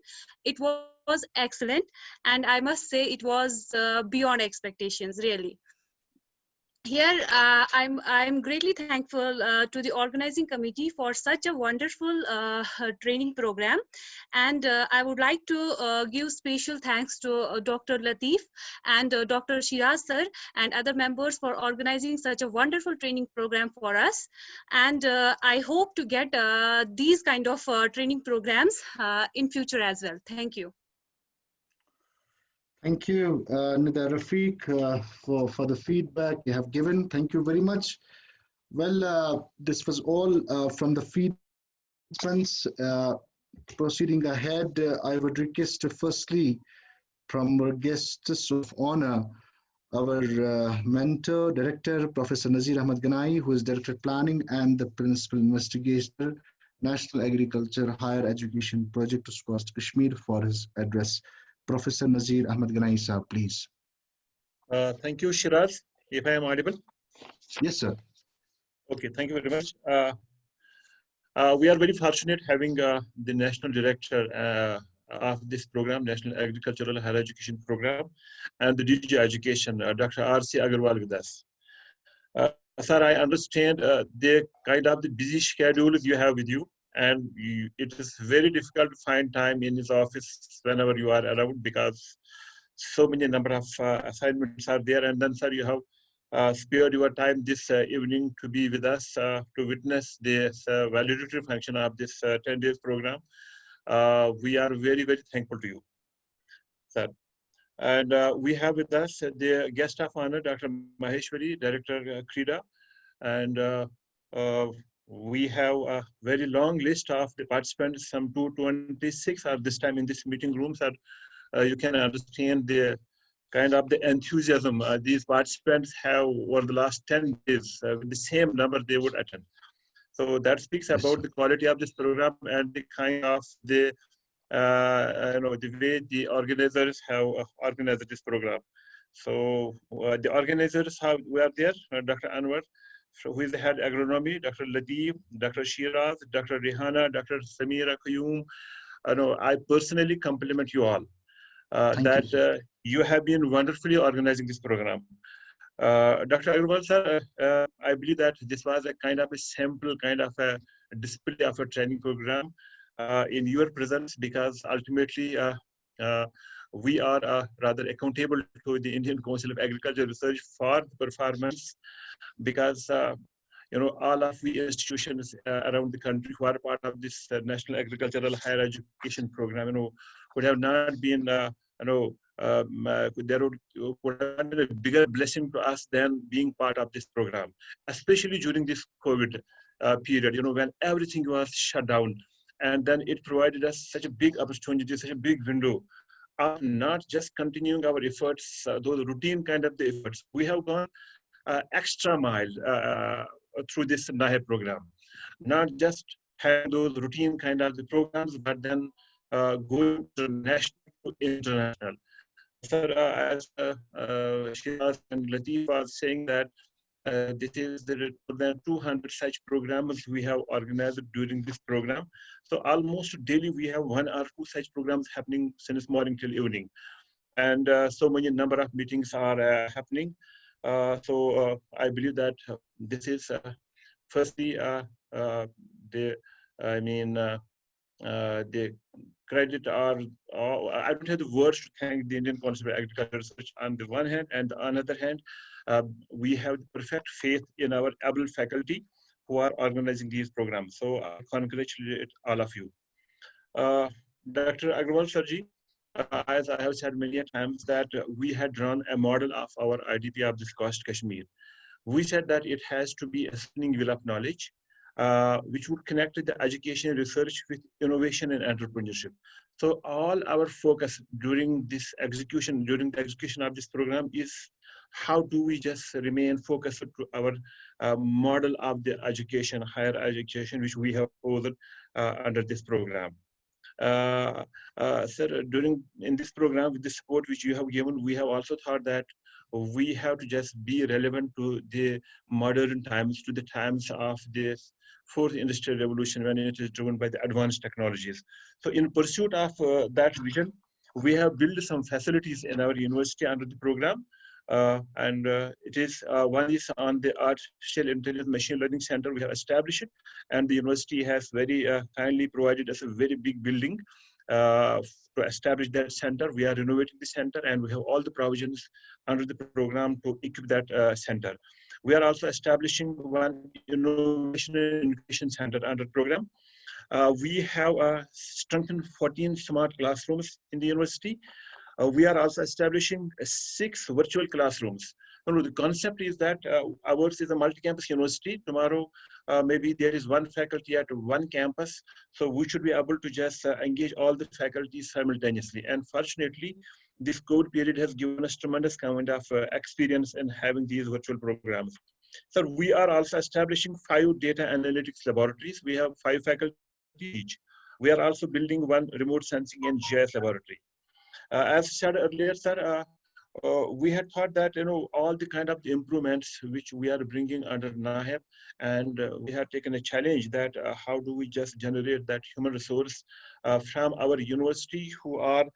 it was excellent, and I must say it was beyond expectations, really. Here, I'm greatly thankful to the organizing committee for such a wonderful training program, and I would like to give special thanks to Dr. Latif and Dr. Shiraz sir and other members for organizing such a wonderful training program for us. And I hope to get these kind of training programs in future as well. Thank you. Thank you, Nida Rafiq, for the feedback you have given. Thank you very much. Well, this was all from the feedbacks. Proceeding ahead, I would request firstly from our guests of honor, our mentor, director, Professor Nazir Ahmad Ganai, who is Director Planning and the Principal Investigator, National Agriculture Higher Education Project of Coast Kashmir, for his address. Professor Nazir Ahmad Ganai, sir, please. Thank you, Shiraz. If I am audible? Yes, sir. Okay, thank you very much. We are very fortunate having the National Director of this program, National Agricultural Higher Education Program, and the DG Education, Dr. R.C. Agarwal with us. Sir, I understand the kind of the busy schedule you have with you. and it is very difficult to find time in his office whenever you are around, because so many number of assignments are there. And then, sir, you have spared your time this evening to be with us to witness this valedictory function of this 10 days program. We are very, very thankful to you, sir. And we have with us the guest of honor, Dr. Maheshwari, Director Krida. And we have a very long list of the participants, some 226 are this time in this meeting room. So you can understand the kind of the enthusiasm these participants have over the last 10 days with the same number they would attend. So that speaks about the quality of this program and the kind of the the way the organizers have organized this program. So the organizers we are there, Dr. Anwar, who is the head agronomy, Dr. Ladeeb, Dr. Shiraz, Dr. Rehana, Dr. Samira Qayyum. I personally compliment you all that you have been wonderfully organizing this program. Dr. Agrawal, sir, I believe that this was a kind of a sample, kind of a display of a training program in your presence, because ultimately we are rather accountable to the Indian Council of Agricultural Research for the performance, because all of we institutions around the country who are part of this National Agricultural Higher Education Program, would have not been, there would have been a bigger blessing to us than being part of this program, especially during this COVID period, when everything was shut down. And then it provided us such a big opportunity, such a big window of not just continuing our efforts, those routine kind of the efforts. We have gone extra mile through this NAHE program, not just having those routine kind of the programs, but then going to national to international. Sir, as Shiraz and Latif was saying that this is more than 200 such programs we have organized during this program. So almost daily we have 1 or 2 such programs happening since morning till evening. And so many number of meetings are happening. So I believe that this is firstly the credit or I don't have the words to thank the Indian Council of Agricultural Research on the one hand, and on the other hand, we have perfect faith in our able faculty who are organizing these programs. So I congratulate all of you. Dr. Agrawal Sarji, as I have said many times, that we had drawn a model of our IDP of this coast Kashmir. We said that it has to be a spinning wheel of knowledge, which would connect the education research with innovation and entrepreneurship. So all our focus during the execution of this program is how do we just remain focused to our model of the education, higher education, which we have chosen under this program. Sir, in this program, with the support which you have given, we have also thought that we have to just be relevant to the modern times, to the times of this fourth industrial revolution, when it is driven by the advanced technologies. So in pursuit of that vision, we have built some facilities in our university under the program. It is one is on the Artificial Intelligence Machine Learning Center we have established it, and the university has very kindly provided us a very big building to establish that center. We are renovating the center, and we have all the provisions under the program to equip that center. We are also establishing one innovation and innovation center under the program. We have strengthened 14 smart classrooms in the university. We are also establishing 6 virtual classrooms. The concept is that ours is a multi-campus university. Tomorrow, maybe there is one faculty at one campus. So we should be able to just engage all the faculties simultaneously. And fortunately, this COVID period has given us tremendous kind of experience in having these virtual programs. So we are also establishing 5 data analytics laboratories. We have 5 faculty each. We are also building one remote sensing and GIS laboratory. As said earlier, sir, we had thought that all the kind of improvements which we are bringing under NAHEP, and we have taken a challenge that how do we just generate that human resource from our university who are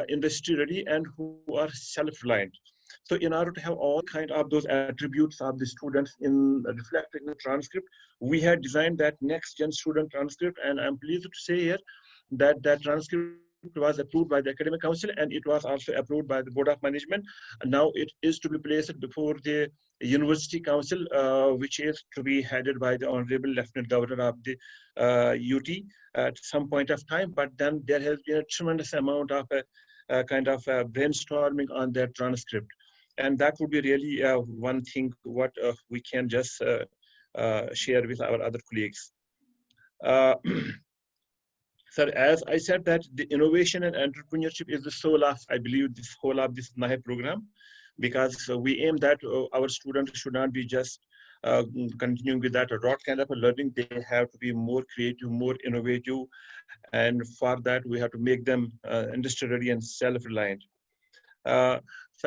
industry ready and who are self-reliant. So in order to have all kind of those attributes of the students in reflected in the transcript, we had designed that next gen student transcript, and I'm pleased to say here that that transcript was approved by the academic council, and it was also approved by the board of management. And now it is to be placed before the university council, which is to be headed by the honorable lieutenant governor of the UT at some point of time. But then there has been a tremendous amount of kind of brainstorming on their transcript, and that would be really one thing what we can just share with our other colleagues. Sir, as I said that the innovation and entrepreneurship is the soul of, I believe, this whole of this NAHE program, because we aim that our students should not be just continuing with that rote kind of a learning. They have to be more creative, more innovative, and for that we have to make them industry ready and self-reliant. So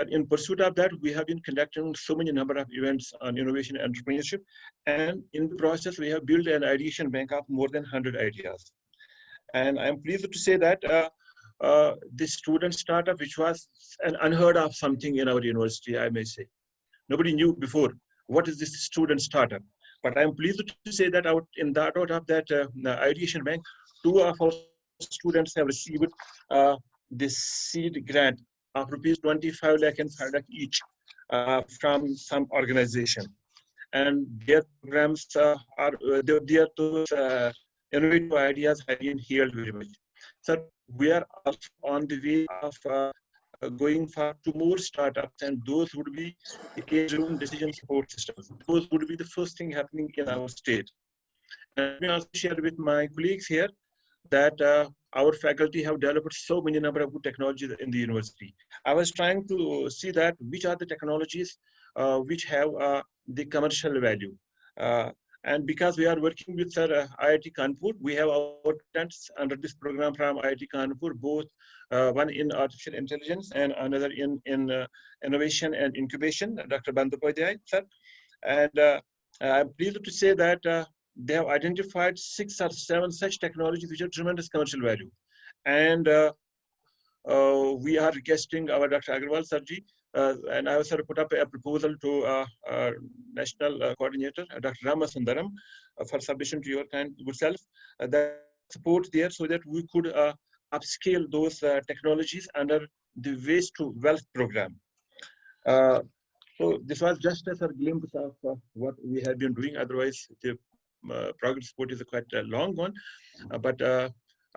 in pursuit of that, we have been conducting so many number of events on innovation and entrepreneurship, and in the process, we have built an ideation bank of more than 100 ideas. And I'm pleased to say that this student startup, which was an unheard of something in our university, I may say. Nobody knew before what is this student startup. But I'm pleased to say that out of that ideation bank, 2 of our students have received this seed grant of rupees 25 lakh and 5 lakh each from some organization. And their programs are those innovative ideas have been hailed very much. So we are also on the way of going for 2 more startups, and those would be the age-room decision support systems. Those would be the first thing happening in our state. And let me also share with my colleagues here that our faculty have developed so many number of good technologies in the university. I was trying to see that which are the technologies which have the commercial value. And because we are working with IIT Kanpur, we have our patents under this program from IIT Kanpur, both one in artificial intelligence and another in innovation and incubation, Dr. Bandyopadhyay, sir. And I'm pleased to say that they have identified 6 or 7 such technologies which have tremendous commercial value. And we are requesting our Dr. Agarwal Sarji, and I also put up a proposal to National Coordinator, Dr. Ramasundaram, for submission to your kind good self, that support there so that we could upscale those technologies under the Waste to Wealth program. So this was just as a glimpse of what we have been doing. Otherwise, the progress report is a quite a long one, but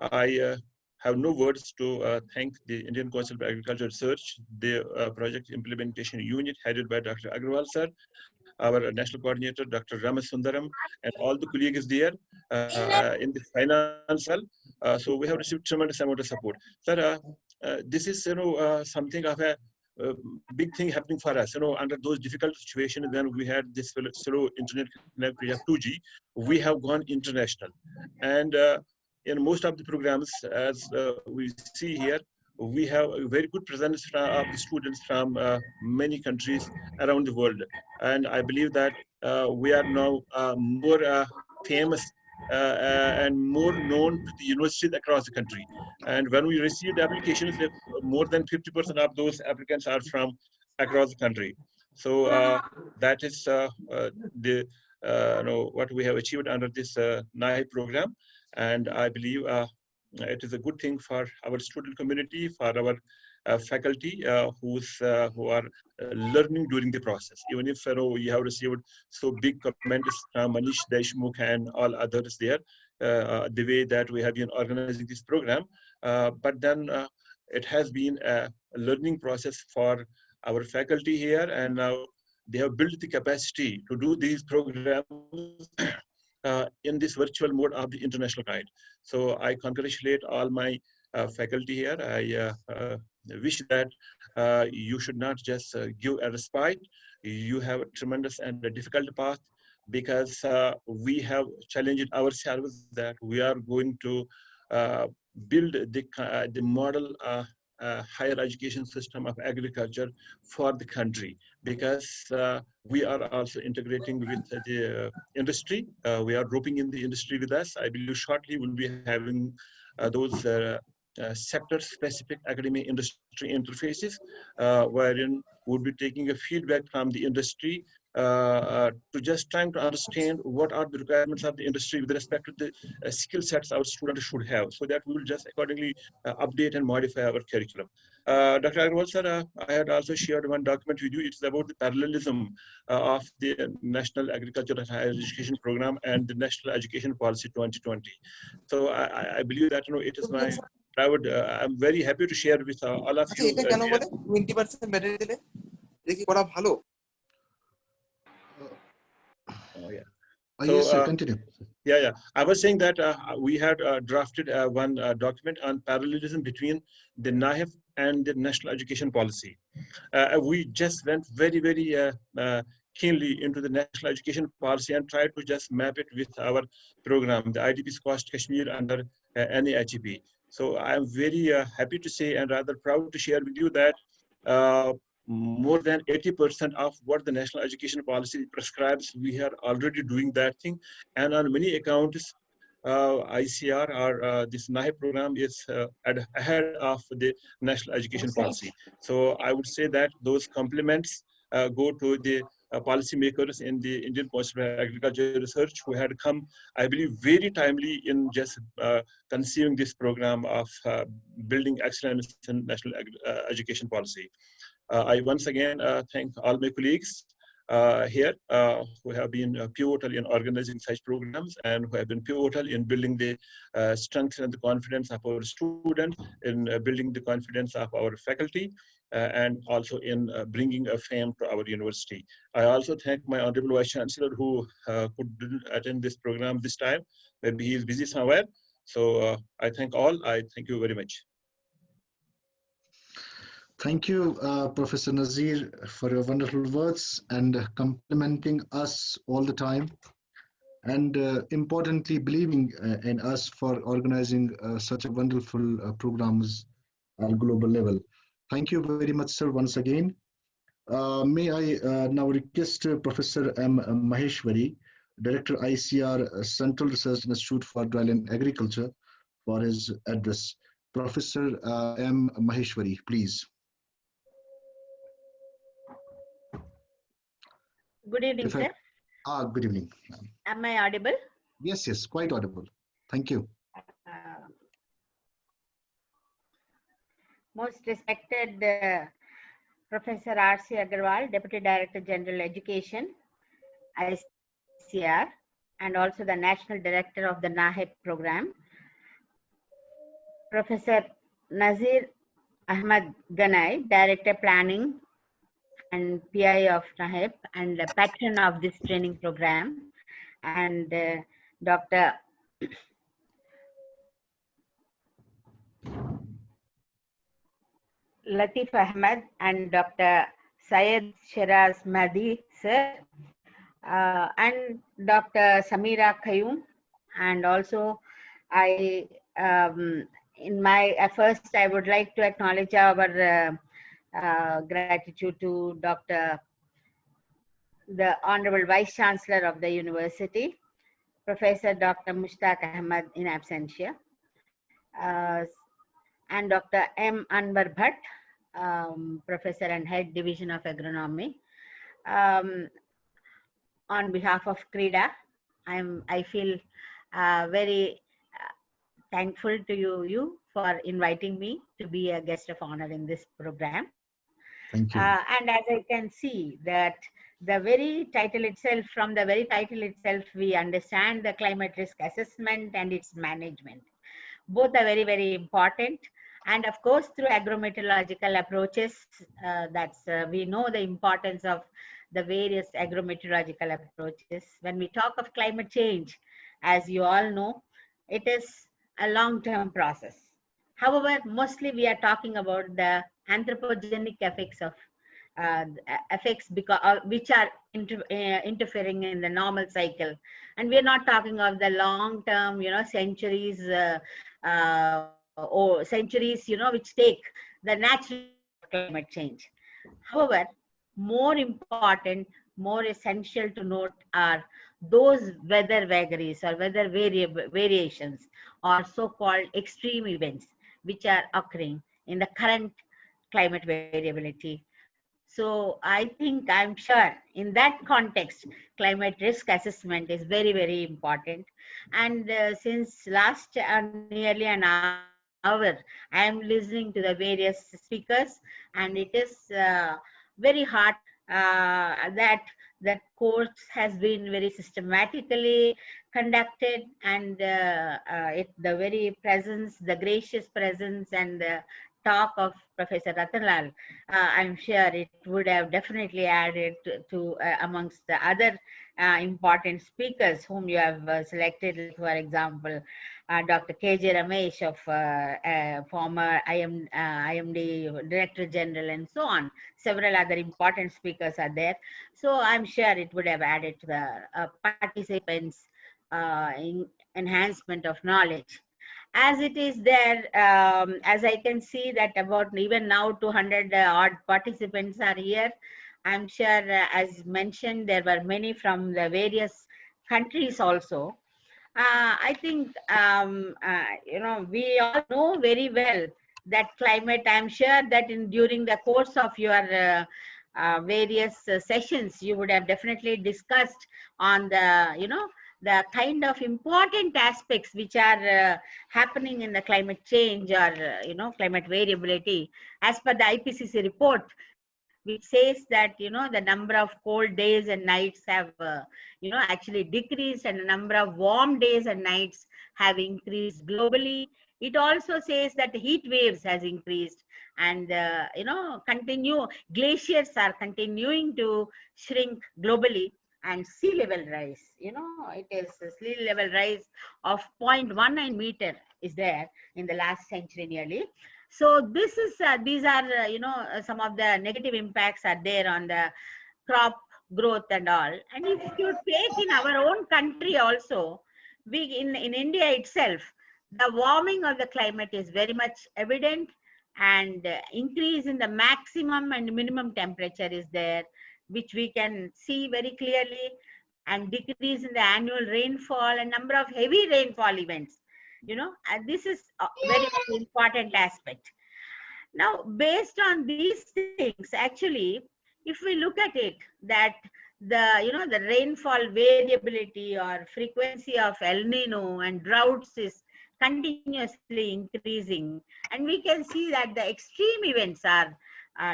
I have no words to thank the Indian Council for Agricultural Research, the project implementation unit headed by Dr. Agarwal sir, our national coordinator, Dr. Ramasundaram, and all the colleagues there in the financial. So we have received tremendous amount of support. Sir, this is something of a big thing happening for us. Under those difficult situations when we had this slow internet connect, we have 2G, we have gone international. And in most of the programs, as we see here, we have a very good presence of the students from many countries around the world. And I believe that we are now more famous and more known to the universities across the country. And when we received applications, more than 50% of those applicants are from across the country. So that is the what we have achieved under this NAHE program. And I believe it is a good thing for our student community, for our faculty who are learning during the process. Even if we have received so big comments from Manish Deshmukh and all others there, the way that we have been organizing this program, but then it has been a learning process for our faculty here, and now they have built the capacity to do these programs in this virtual mode of the international kind. So I congratulate all my faculty here. I wish that you should not just give a respite. You have a tremendous and a difficult path, because we have challenged ourselves that we are going to build the model higher education system of agriculture for the country, because we are also integrating with the industry. We are roping in the industry with us. I believe shortly we'll be having those sector-specific academic industry interfaces, wherein would be taking a feedback from the industry to just trying to understand what are the requirements of the industry with respect to the skill sets our students should have, so that we will just accordingly update and modify our curriculum. Dr. Agarwal sir, I had also shared one document with you. It's about the parallelism of the National Agricultural Higher Education Program and the National Education Policy 2020. So I believe that it is my proud. I'm very happy to share with all of you. এটা কেন বলে 20% battery দিলে দেখি করা ভালো। Oh yeah. Yes, sir, continue. Yeah. I was saying that we had drafted one document on parallelism between the NAHEP and the National Education Policy. We just went very keenly into the National Education Policy and tried to just map it with our program, the IDP's Coast Kashmir under NAHEP. So I am very happy to say and rather proud to share with you that more than 80% of what the National Education Policy prescribes, we are already doing that thing. And on many accounts, ICR or this NAHEP program is ahead of the National Education Policy. So I would say that those compliments go to the policymakers in the Indian Council for Agriculture Research, who had come, I believe, very timely in just conceiving this program of building excellence in national education policy. I once again thank all my colleagues here who have been pivotal in organizing such programs and who have been pivotal in building the strength and the confidence of our students, in building the confidence of our faculty, and also in bringing a fame to our university. I also thank my Honorable Vice Chancellor who couldn't attend this program this time. Maybe he is busy somewhere. So I thank all. I thank you very much. Thank you, Professor Nazir, for your wonderful words and complimenting us all the time, and importantly, believing in us for organizing such a wonderful programs at global level. Thank you very much, sir, once again. May I now request Professor M. Maheshwari, Director ICR Central Research Institute for Dry Land Agriculture, for his address. Professor M. Maheshwari, please. Good evening, sir. Good evening. Am I audible? Yes, quite audible. Thank you. Most respected Professor R.C. Agarwal, Deputy Director General Education, ICR, and also the National Director of the NAHEP program. Professor Nazir Ahmad Ganai, Director Planning and PI of NAHEP and the patron of this training program, and Dr. Latif Ahmed and Dr. Syed Shiraz Mahdi, sir, and Dr. Samira Kayum, and also in my first I would like to acknowledge our gratitude to the Honorable Vice Chancellor of the University, Professor Dr. Mushtaq Ahmed in absentia, and Dr. M. Anwar Bhatt, Professor and Head Division of Agronomy. On behalf of CREDA, I feel very thankful to you for inviting me to be a guest of honor in this program. Thank you. And as I can see that the very title itself, from the very title itself, we understand the climate risk assessment and its management. Both are very important. And of course, through agrometeorological approaches, we know the importance of the various agrometeorological approaches. When we talk of climate change, as you all know, it is a long-term process. However, mostly we are talking about the anthropogenic effects of which are interfering in the normal cycle, and we are not talking of the long-term, centuries or centuries, which take the natural climate change. However, more important, more essential to note are those weather vagaries or weather variations or so-called extreme events which are occurring in the current climate variability. So I think, I'm sure in that context, climate risk assessment is very, very important. And since last nearly an hour, I am listening to the various speakers, and it is very hard that that course has been very systematically conducted, and the very presence, the gracious presence and the talk of Professor Ratanlal, I'm sure it would have definitely added to amongst the other important speakers whom you have selected, like for example, Dr. KJ Ramesh of former IMD Director General and so on. Several other important speakers are there. So I'm sure it would have added to the participants' in enhancement of knowledge. As it is there, as I can see that about even now 200 odd participants are here. I'm sure, as mentioned, there were many from the various countries also. I think, we all know very well that climate, I'm sure that during the course of your various sessions, you would have definitely discussed on the kind of important aspects which are happening in the climate change, or, climate variability. As per the IPCC report, which says that, the number of cold days and nights have, actually decreased, and the number of warm days and nights have increased globally. It also says that heat waves has increased, and, glaciers are continuing to shrink globally, and sea level rise. It is a sea level rise of 0.19 meter is there in the last century nearly. So this is these are some of the negative impacts are there on the crop growth and all. And if you take in our own country also, we in India itself, the warming of the climate is very much evident, and increase in the maximum and minimum temperature is there, which we can see very clearly, and decrease in the annual rainfall and number of heavy rainfall events. And this is a very, very important aspect. Now, based on these things, actually, if we look at it, that the rainfall variability or frequency of El Nino and droughts is continuously increasing, and we can see that the extreme events are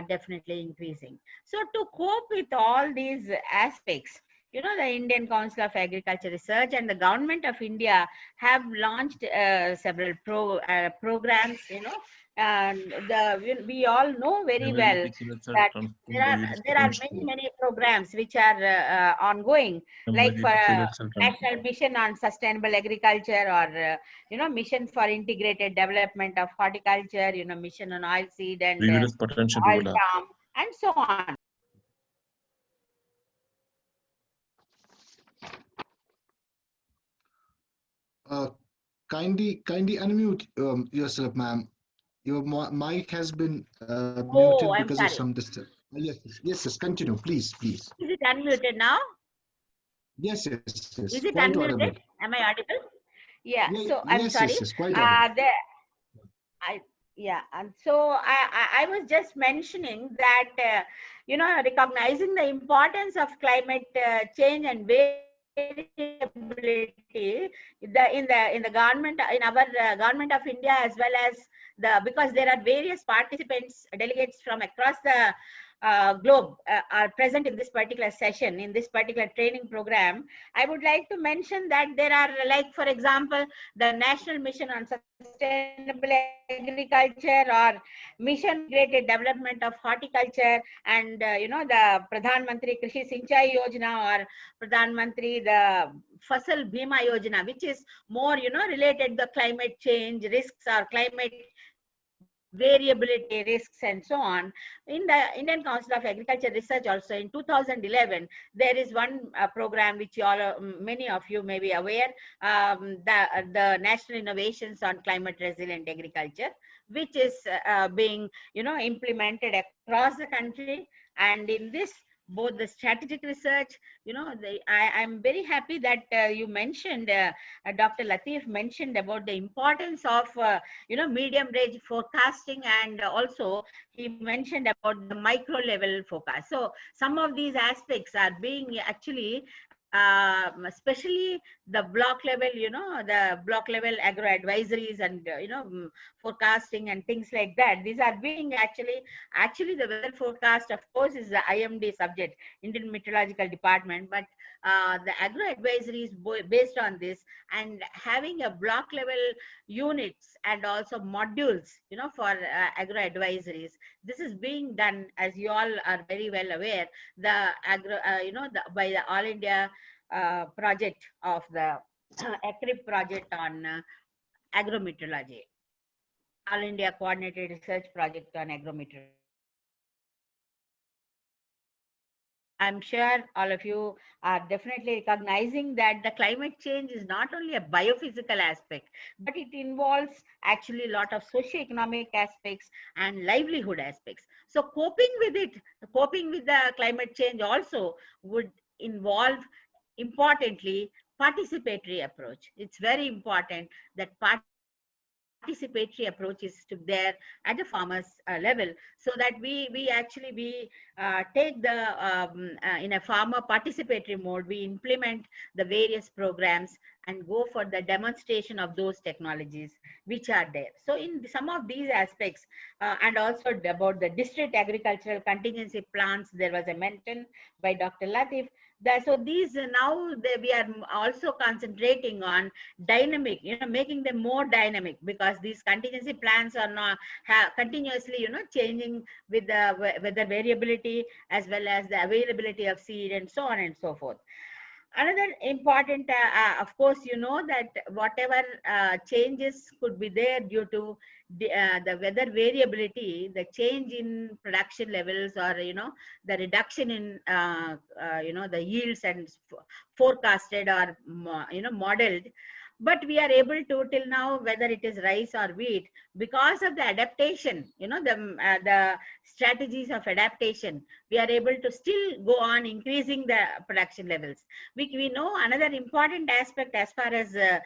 definitely increasing. So to cope with all these aspects, the Indian Council of Agriculture Research and the Government of India have launched several programs, and we all know very well that there are many programs which are ongoing, like for National Mission on Sustainable Agriculture, or Mission for Integrated Development of Horticulture, Mission on Oilseed and Oil Palm, and so on. Kindly unmute yourself, ma'am. Your mic has been Oh, muted I'm because of sorry. some distance. Yes. Continue, please. Is it unmuted now? Yes. Is it Quite unmuted? audible. Am I audible? Yeah. Yeah, So I'm sorry. yes, quite audible. And so I was just mentioning that recognizing the importance of climate change and variability, in the government, in our government of India, as well as because there are various participants, delegates from across the globe are present in this particular session, in this particular training program. I would like to mention that there are, like for example, the National Mission on Sustainable Agriculture, or Mission Integrated Development of Horticulture, and the Pradhan Mantri Krishi Sinchai Yojana, or Pradhan Mantri the Fasal Bima Yojana, which is more related to the climate change risks or climate variability risks and so on. In the Indian Council of Agriculture Research also, in 2011, there is one program which many of you may be aware, the National Innovations on Climate Resilient Agriculture, which is being implemented across the country. And in this, both the strategic research, I'm very happy that you mentioned, Dr. Latif mentioned about the importance of, medium range forecasting, and also he mentioned about the micro level forecast. So some of these aspects are being actually, especially the block level, the block level agro advisories and, forecasting and things like that. These are being actually the weather forecast, of course, is the IMD subject, Indian Meteorological Department, but the agro advisories based on this, and having a block level units and also modules, for agro advisories. This is being done, as you all are very well aware, the agro, by the All India project of the ECRIP project on agrometeorology, All India Coordinated Research Project on agrometeorology. I'm sure all of you are definitely recognizing that the climate change is not only a biophysical aspect, but it involves actually a lot of socioeconomic aspects and livelihood aspects. So coping with it, coping with the climate change also would involve, importantly, participatory approach. It's very important that participatory approach is to there at the farmers level, so that we actually take the in a farmer participatory mode, we implement the various programs and go for the demonstration of those technologies which are there. So in some of these aspects, and also about the district agricultural contingency plans, there was a mention by Dr. Latif. So these now we are also concentrating on dynamic, making them more dynamic, because these contingency plans are not continuously, changing with the weather variability as well as the availability of seed and so on and so forth. Another important, of course, that whatever changes could be there due to the weather variability, the change in production levels, or the reduction in the yields and forecasted or modeled, but we are able to till now, whether it is rice or wheat, because of the adaptation, the strategies of adaptation, we are able to still go on increasing the production levels. We know another important aspect as far as the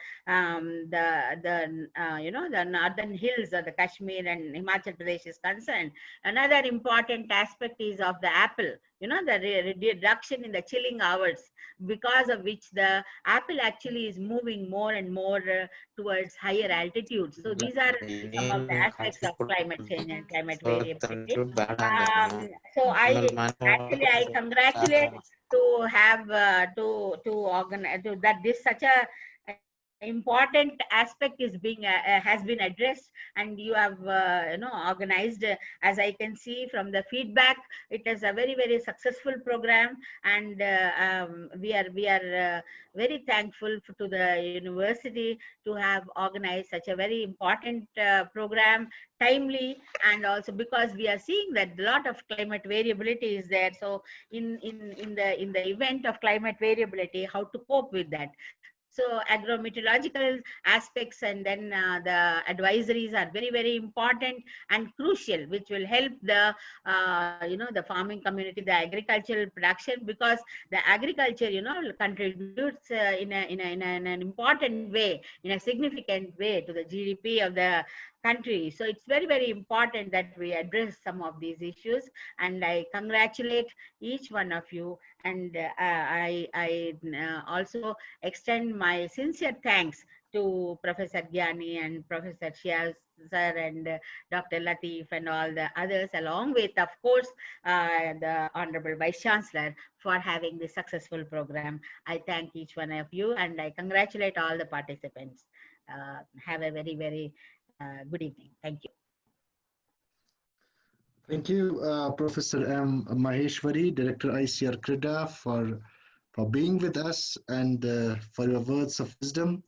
northern hills or the Kashmir and Himachal Pradesh is concerned. Another important aspect is of the apple, the reduction in the chilling hours, because of which the apple actually is moving more and more towards higher altitudes. So these are some of the aspects of climate change and climate variability. So I congratulate to have to organize that this such a important aspect is being has been addressed, and you have organized, as I can see from the feedback, it is a very, very successful program, and we are very thankful to the university to have organized such a very important program, timely, and also because we are seeing that a lot of climate variability is there. So in the event of climate variability, how to cope with that. So agrometeorological aspects and then the advisories are very, very important and crucial, which will help the the farming community, the agricultural production, because the agriculture contributes in an important way, in a significant way, to the GDP of the country. So it's very, very important that we address some of these issues, and I congratulate each one of you, and I also extend my sincere thanks to Professor Gyani and Professor Shiaz sir and Dr. Latif and all the others, along with, of course, the Honorable Vice Chancellor, for having this successful program. I thank each one of you, and I congratulate all the participants. Have a very, very good evening. Thank you. Thank you, Professor M. Maheshwari, Director ICR CRIDA, for being with us and for your words of wisdom.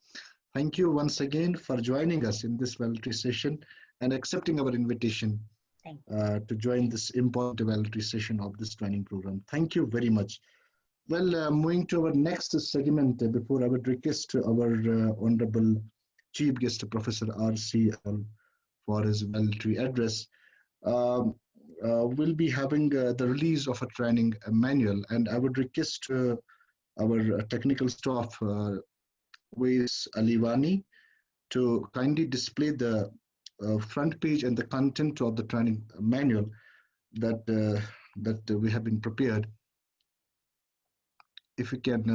Thank you once again for joining us in this valedictory session and accepting our invitation to join this important valedictory session of this training program. Thank you very much. Well, moving to our next segment, before I would request our Honorable Chief Guest, Professor R.C. for his valedictory address. we'll be having the release of a training manual, and I would request our technical staff, Wais Aliwani, to kindly display the front page and the content of the training manual that we have been prepared. If you can,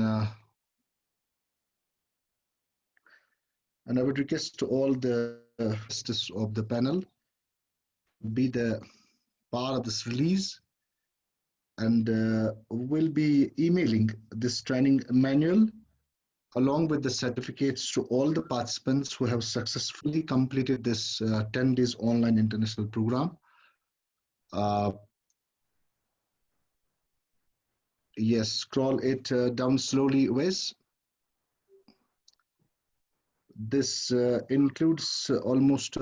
and I would request to all the guests of the panel be the part of this release, and we'll be emailing this training manual along with the certificates to all the participants who have successfully completed this 10 days online international program. Yes, scroll it down slowly, Wes. This includes almost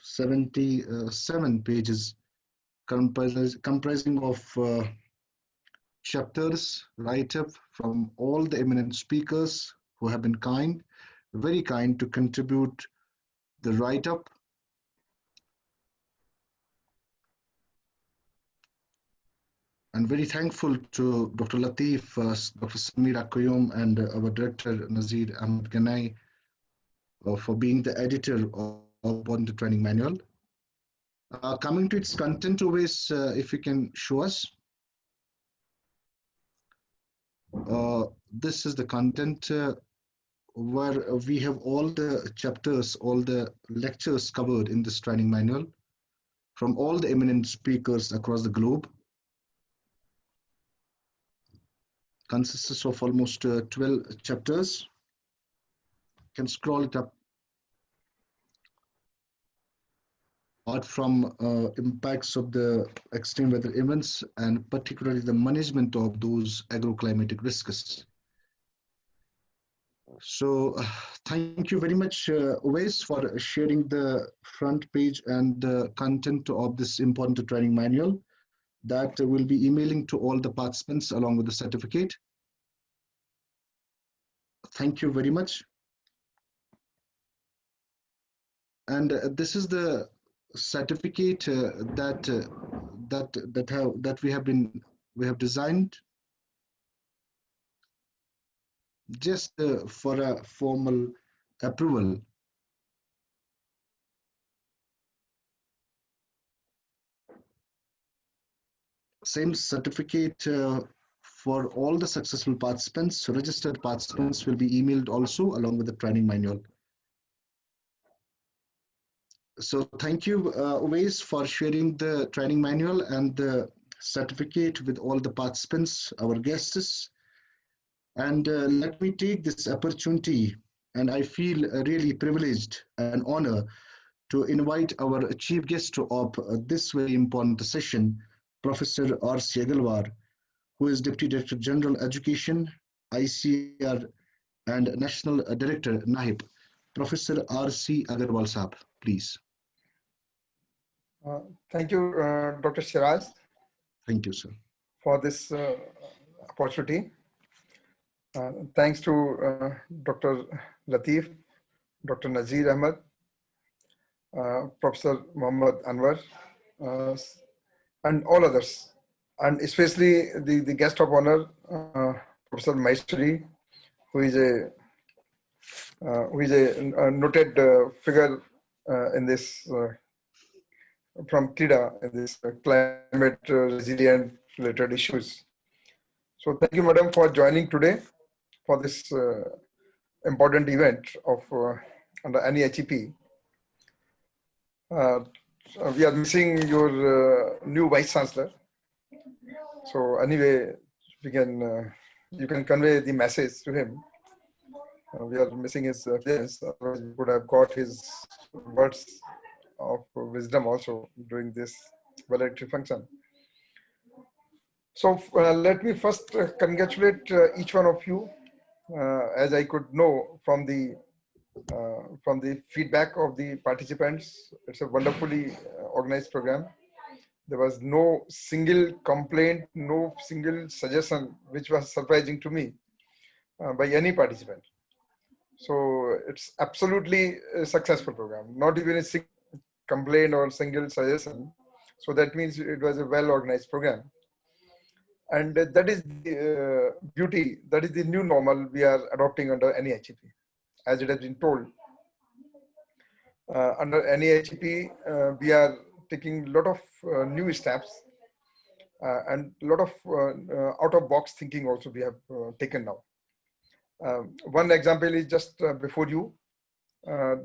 77 pages comprising of chapters, write-up from all the eminent speakers who have been very kind to contribute the write-up. And very thankful to Dr. Latif, Dr. Samira Koyum, and our director Nazir Ahmed Ganai for being the editor of the training manual. Coming to its content, always, if you can show us. This is the content where we have all the chapters, all the lectures covered in this training manual from all the eminent speakers across the globe. Consists of almost 12 chapters. Can scroll it up. Apart from impacts of the extreme weather events and particularly the management of those agroclimatic risks. So thank you very much, Uwais, for sharing the front page and the content of this important training manual that we'll be emailing to all the participants along with the certificate. Thank you very much. And this is the certificate that we have designed just for a formal approval. Same certificate for all the successful participants, registered participants will be emailed also along with the training manual. So thank you, Uwais, for sharing the training manual and the certificate with all the participants, our guests. And let me take this opportunity, and I feel really privileged and honored to invite our chief guest of this very important session, Professor R.C. Agarwal, who is Deputy Director General Education, ICR, and National Director, NAHIP. Professor R.C. Agarwal Saab, please. Thank you, Dr. Shiraz. Thank you, sir. For this opportunity. Thanks to Dr. Latif, Dr. Nazir Ahmed, Professor Muhammad Anwar, and all others, and especially the guest of honor, Professor Maestri, who is a noted figure in this from CRIDA in this climate resilient related issues. So thank you, madam, for joining today for this important event of under NEHEP. We are missing your new Vice Chancellor. So anyway, we can you can convey the message to him. We are missing his presence. Otherwise, we could have got his words of wisdom also during this valedictory function. So let me first congratulate each one of you, as I could know from the feedback of the participants. It's a wonderfully organized program. There was no single complaint, no single suggestion, which was surprising to me by any participant. So it's absolutely a successful program. Not even a single complaint or single suggestion So that means it was a well-organized program. And that is the beauty, that is the new normal we are adopting under NEHEP. As it has been told, under NEHEP, we are taking a lot of new steps and a lot of out-of-box thinking also we have taken now. One example is just before you.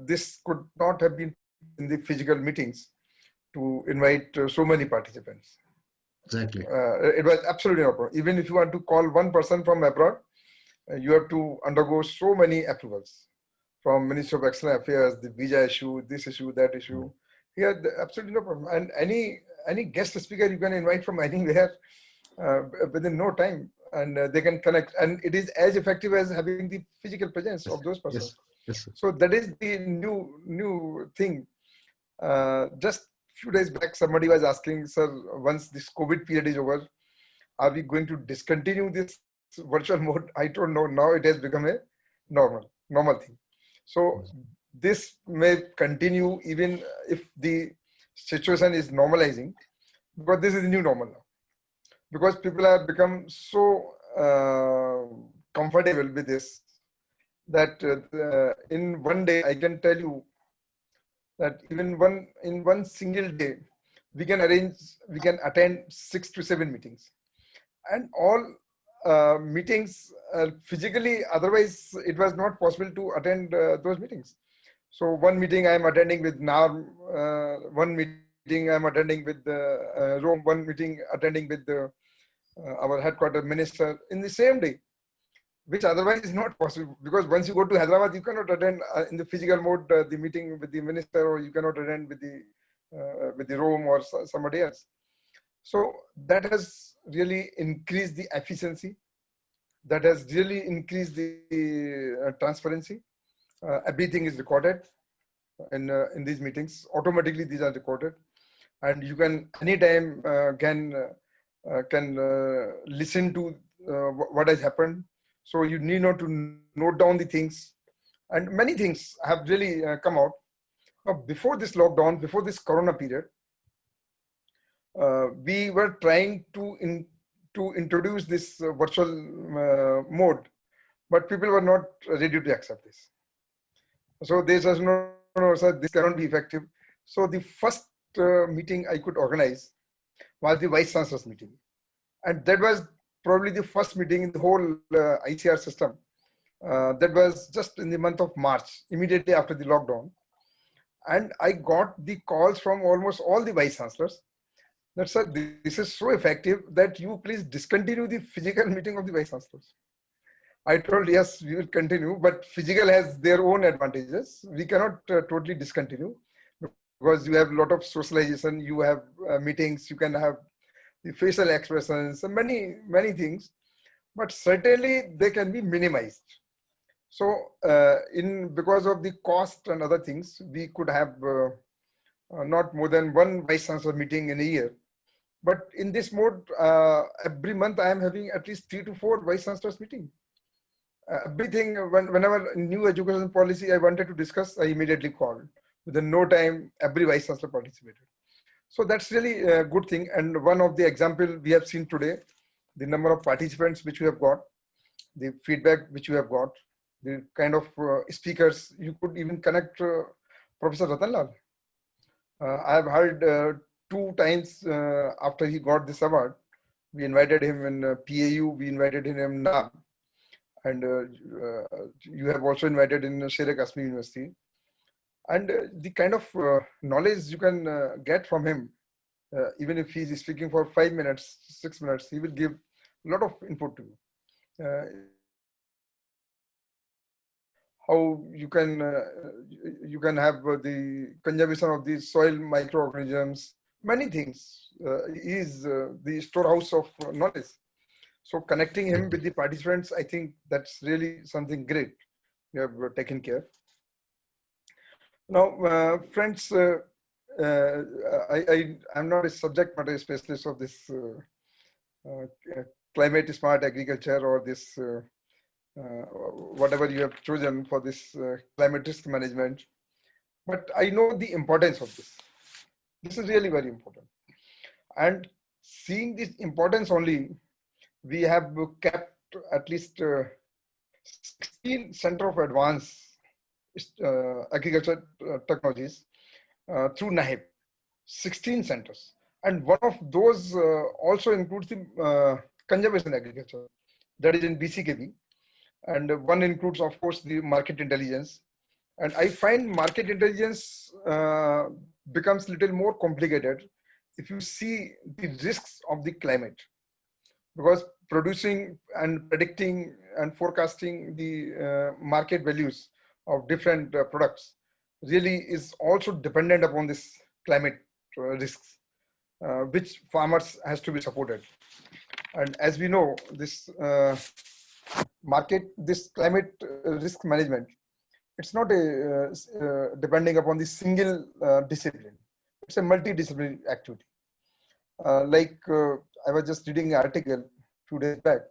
This could not have been in the physical meetings to invite so many participants. Exactly. It was absolutely no problem. Even if you want to call one person from abroad, you have to undergo so many approvals from Ministry of External Affairs, the visa issue, this issue, that issue. Here, absolutely no problem. And any guest speaker you can invite from anywhere within no time, and they can connect. And it is as effective as having the physical presence of those persons. Yes. So that is the new thing. Just few days back, somebody was asking, sir, once this COVID period is over, are we going to discontinue this virtual mode? I don't know. Now it has become a normal thing. So this may continue even if the situation is normalizing, because this is the new normal now. Because people have become so comfortable with this that in one day, I can tell you that even in one single day, we can attend 6 to 7 meetings, and all meetings physically. Otherwise, it was not possible to attend those meetings. So one meeting I am attending with NARM, one meeting I am attending with Rome, one meeting attending with our headquarters minister in the same day, which otherwise is not possible, because once you go to Hyderabad, you cannot attend in the physical mode the meeting with the minister, or you cannot attend with the Rome or somebody else. So that has really increased the efficiency. That has really increased the transparency. Everything is recorded in these meetings. Automatically, these are recorded, and you can anytime can listen to what has happened. So you need not to note down the things, and many things have really come out. Before this lockdown, before this Corona period, we were trying to introduce this virtual mode, but people were not ready to accept this. So they said, no, sir, this cannot be effective. So the first meeting I could organize was the Vice Chancellor's meeting, and that was probably the first meeting in the whole ICR system. That was just in the month of March, immediately after the lockdown. And I got the calls from almost all the Vice Chancellors that, sir, this is so effective that you please discontinue the physical meeting of the Vice Chancellors. I told, yes, we will continue, but physical has their own advantages. We cannot totally discontinue, because you have a lot of socialization, you have meetings, you can have the facial expressions, and many things, but certainly they can be minimized. So because of the cost and other things, we could have not more than one Vice Chancellor meeting in a year. But in this mode, every month I am having at least 3 to 4 Vice Chancellors meeting. Everything, whenever new education policy I wanted to discuss, I immediately called. Within no time, every Vice Chancellor participated. So that's really a good thing. And one of the example we have seen today, the number of participants which we have got, the feedback which you have got, the kind of speakers, you could even connect Professor Ratanlal. I have heard 2 times after he got this award, we invited him in PAU, we invited him in NAM, and you have also invited in Sher Kashmir University. And the kind of knowledge you can get from him, even if he's speaking for 5 minutes, 6 minutes, he will give a lot of input to you. How you can have the conservation of the soil microorganisms, many things. He is the storehouse of knowledge. So connecting him with the participants, I think that's really something great. We have taken care. Now, friends, I'm not a subject matter specialist of this climate smart agriculture, or this whatever you have chosen for this climate risk management, but I know the importance of this. This is really very important. And seeing this importance only, we have kept at least 16 Center of Advanced Agriculture Technologies through NAHIP, 16 centers. And one of those also includes the conservation agriculture, that is in BCKB. And one includes, of course, the market intelligence. And I find market intelligence becomes a little more complicated if you see the risks of the climate, because producing and predicting and forecasting the market values of different products really is also dependent upon this climate risks, which farmers has to be supported. And as we know, this this climate risk management, it's not depending upon the single discipline. It's a multidisciplinary activity. I was just reading an article 2 days back.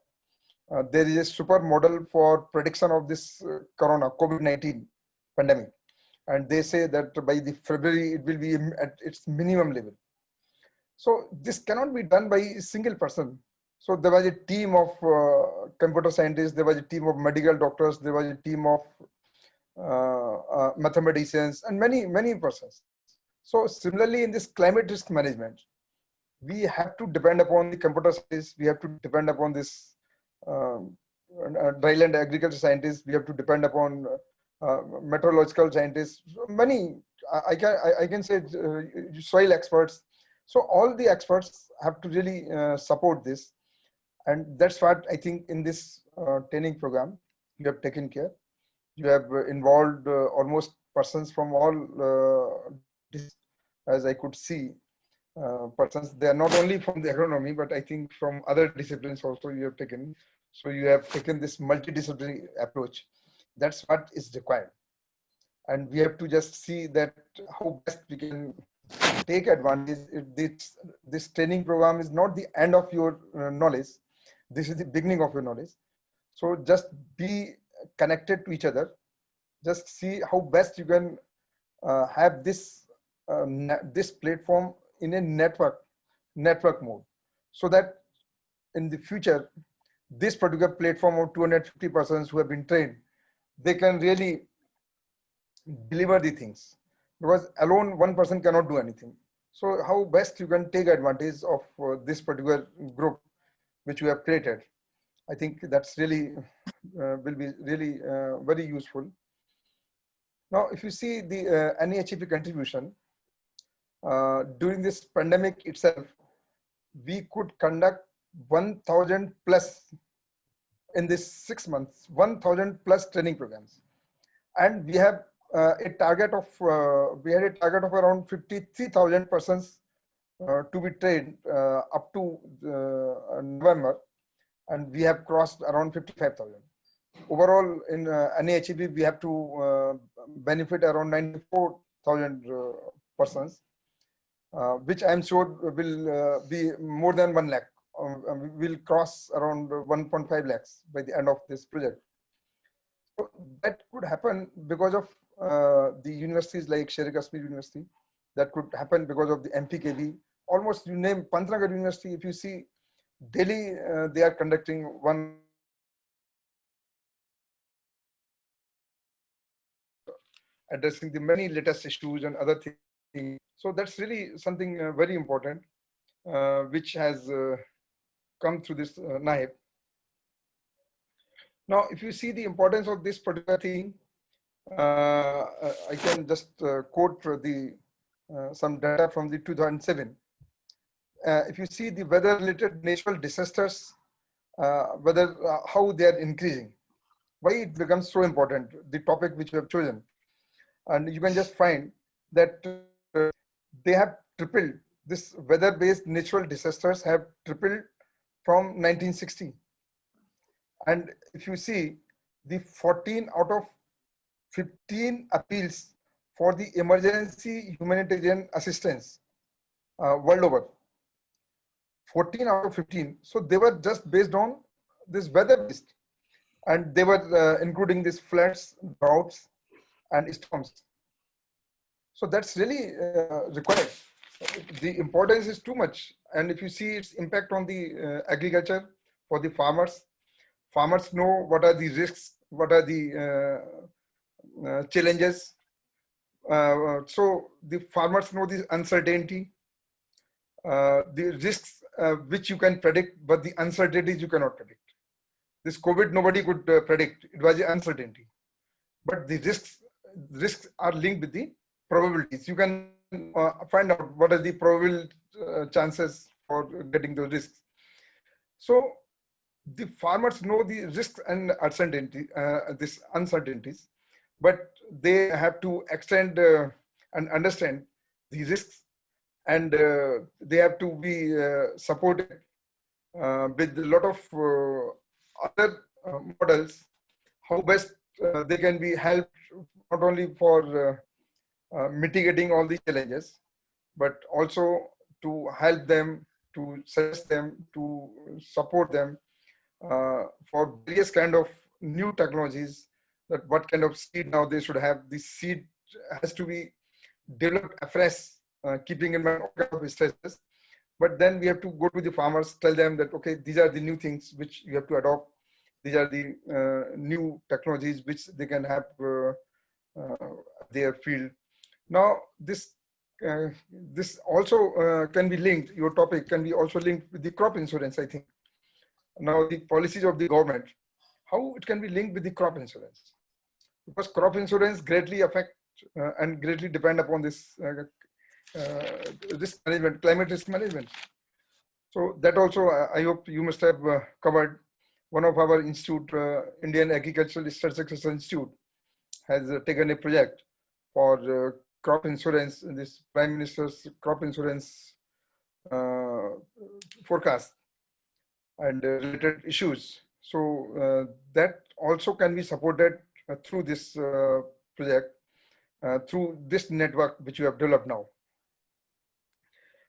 There is a super model for prediction of this COVID-19 pandemic. And they say that by the February, it will be at its minimum level. So this cannot be done by a single person. So there was a team of computer scientists, there was a team of medical doctors, there was a team of mathematicians, and many persons. So similarly, in this climate risk management, we have to depend upon the computer scientists, we have to depend upon this dryland agriculture scientists, we have to depend upon meteorological scientists, many, I can say soil experts. So all the experts have to really support this. And that's what I think in this training program, you have taken care. You have involved almost persons from all, as I could see, persons. They are not only from the agronomy, but I think from other disciplines also you have taken. So you have taken this multidisciplinary approach. That's what is required. And we have to just see that how best we can take advantage. This training program is not the end of your knowledge. This is the beginning of your knowledge. So just be connected to each other. Just see how best you can have this this platform in a network mode, so that in the future, this particular platform of 250 persons who have been trained, they can really deliver the things, because alone one person cannot do anything. So how best you can take advantage of this particular group which we have created. I think that's really will be really very useful. Now, if you see the NAHP contribution during this pandemic itself, we could conduct 1,000 plus in this 6 months, 1,000 plus training programs, and we have a target of we had a target of around 53,000 persons to be trained up to November, and we have crossed around 55,000. Overall, in NAHB, we have to benefit around 94,000 persons, which I'm sure will be more than 1 lakh. Will cross around 1.5 lakhs by the end of this project. So that could happen because of the universities like Sher Kashmir University. That could happen because of the MPKV. Almost you name Pantnagar University, if you see, daily they are conducting one addressing the many latest issues and other things. So that's really something very important, which has come through this NAHIP. Now, if you see the importance of this particular thing, I can just quote the some data from the 2007. If you see the weather-related natural disasters, how they are increasing, why it becomes so important, the topic which you have chosen. And you can just find that they have tripled. This weather-based natural disasters have tripled from 1960. And if you see the 14 out of 15 appeals for the emergency humanitarian assistance world over, 14 out of 15. So they were just based on this weather-based, and they were including these floods, droughts, and storms. So that's really required. the importance is too much. And if you see its impact on the agriculture for the farmers, farmers know what are the risks, what are the challenges. So the farmers know the uncertainty, the risks which you can predict, but the uncertainties you cannot predict. This COVID, nobody could predict. It was the uncertainty. But the risks are linked with the probabilities. You can find out what are the probable chances for getting those risks. So the farmers know the risks and uncertainty, this uncertainties, but they have to extend and understand the risks, and they have to be supported with a lot of other models, how best they can be helped, not only for mitigating all these challenges, but also to help them, to suggest them, to support them for various kind of new technologies, that what kind of seed now they should have. This seed has to be developed afresh, keeping in mind all kind of stresses. But then we have to go to the farmers, tell them that, okay, these are the new things which you have to adopt. These are the new technologies which they can have their field. Now, this also can be linked, your topic can be also linked with the crop insurance, I think. Now, the policies of the government, how it can be linked with the crop insurance. Because crop insurance greatly affect and greatly depend upon this risk management, climate risk management. So that also, I hope you must have covered. One of our institute, Indian Agricultural Statistics Institute, has taken a project for crop insurance, this Prime Minister's crop insurance forecast and related issues. So that also can be supported through this project, through this network which you have developed now.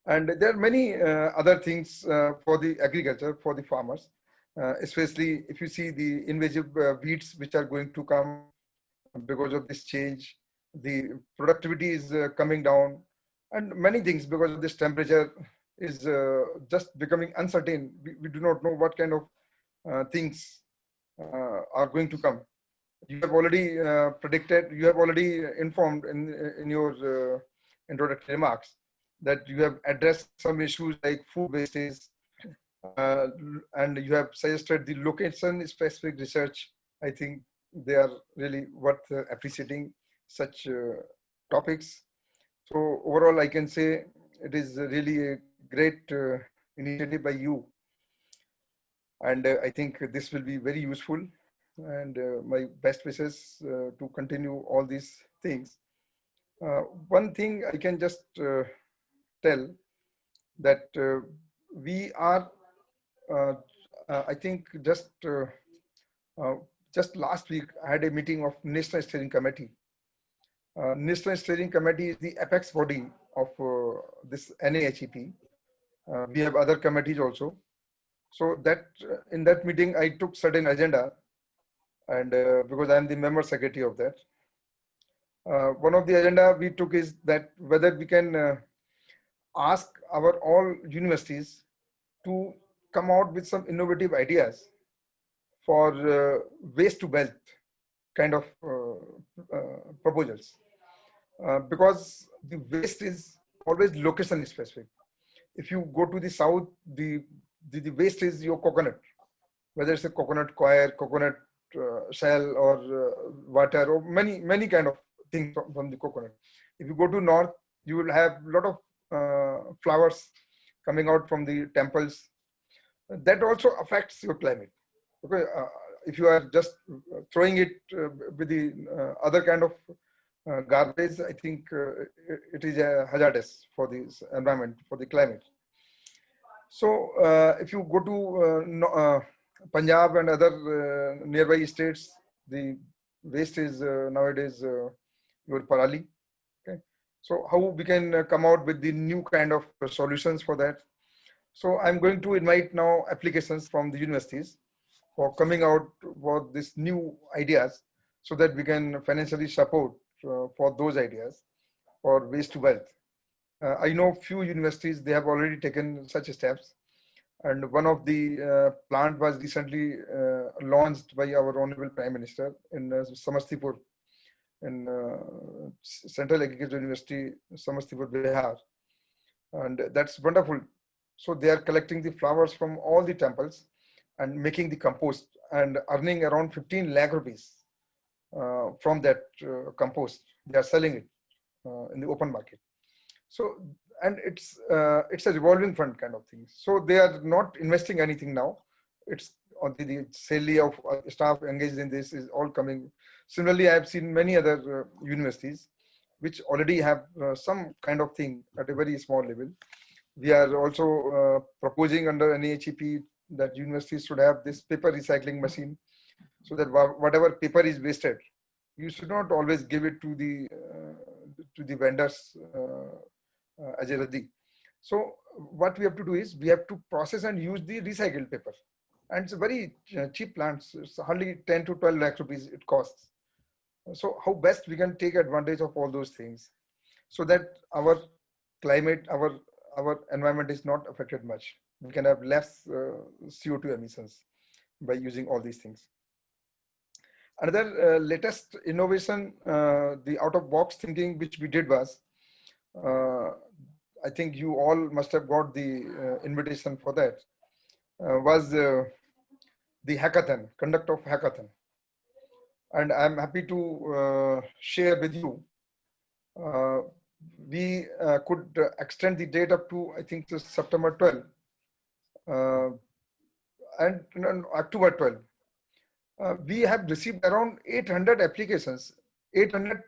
And there are many other things for the agriculture, for the farmers, especially if you see the invasive weeds which are going to come because of this change. The productivity is coming down, and many things because of this temperature is just becoming uncertain. We do not know what kind of things are going to come. You have already predicted, you have already informed in your introductory remarks that you have addressed some issues like food wastage, and you have suggested the location specific research. I think they are really worth appreciating such topics. So overall, I can say it is really a great initiative by you. And I think this will be very useful, and my best wishes to continue all these things. One thing I can just tell that we are, I think just last week, I had a meeting of National Steering Committee. National Steering Committee is the apex body of this NAHEP. We have other committees also. So that in that meeting, I took certain agenda, and because I am the member secretary of that. One of the agenda we took is that whether we can ask our all universities to come out with some innovative ideas for waste to wealth kind of proposals, because the waste is always location specific. If you go to the south, the waste is your coconut, whether it's a coconut coir, coconut shell, or water, or many kind of things from the coconut. If you go to north, you will have a lot of flowers coming out from the temples. That also affects your climate. Okay, if you are just throwing it with the other kind of garbage, I think it is hazardous for this environment, for the climate. So if you go to Punjab and other nearby states, the waste is nowadays your parali. Okay, so how we can come out with the new kind of solutions for that? So I'm going to invite now applications from the universities for coming out for these new ideas, so that we can financially support for those ideas for waste to wealth. I know few universities, they have already taken such steps. And one of the plant was recently launched by our Honorable Prime Minister in Samastipur, in Central Agricultural University, Samastipur, Bihar. And that's wonderful. So they are collecting the flowers from all the temples and making the compost and earning around 15 lakh rupees from that compost. They are selling it in the open market. So, and it's a revolving fund kind of thing. So they are not investing anything now. It's on the salary of staff engaged in this is all coming. Similarly, I have seen many other universities which already have some kind of thing at a very small level. We are also proposing under NAHEP that universities should have this paper recycling machine, so that whatever paper is wasted, you should not always give it to the vendors as a raddi. So what we have to do is we have to process and use the recycled paper, and it's a very cheap plants. It's hardly 10 to 12 lakh rupees it costs. So how best we can take advantage of all those things, so that our climate, our environment is not affected much. We can have less CO2 emissions by using all these things. Another latest innovation, the out-of-box thinking which we did was, I think you all must have got the invitation for that, was the hackathon, conduct of hackathon. And I'm happy to share with you, we could extend the date up to, I think, September 12 and October 12. We have received around 800 applications. 800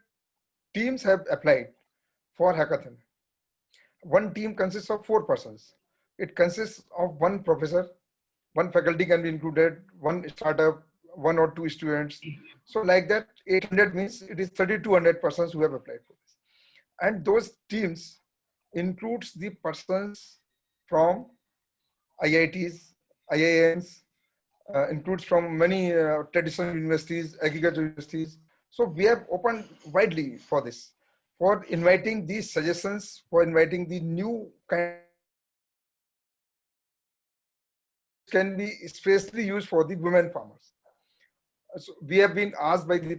teams have applied for hackathon. One team consists of 4 persons. It consists of one professor, one faculty can be included, one startup, 1 or 2 students. So like that, 800 means it is 3,200 persons who have applied for this. And those teams includes the persons from IITs, IIMs, includes from many traditional universities, agricultural universities. So we have opened widely for this, for inviting these suggestions, for inviting the new kind can be especially used for the women farmers. So we have been asked by the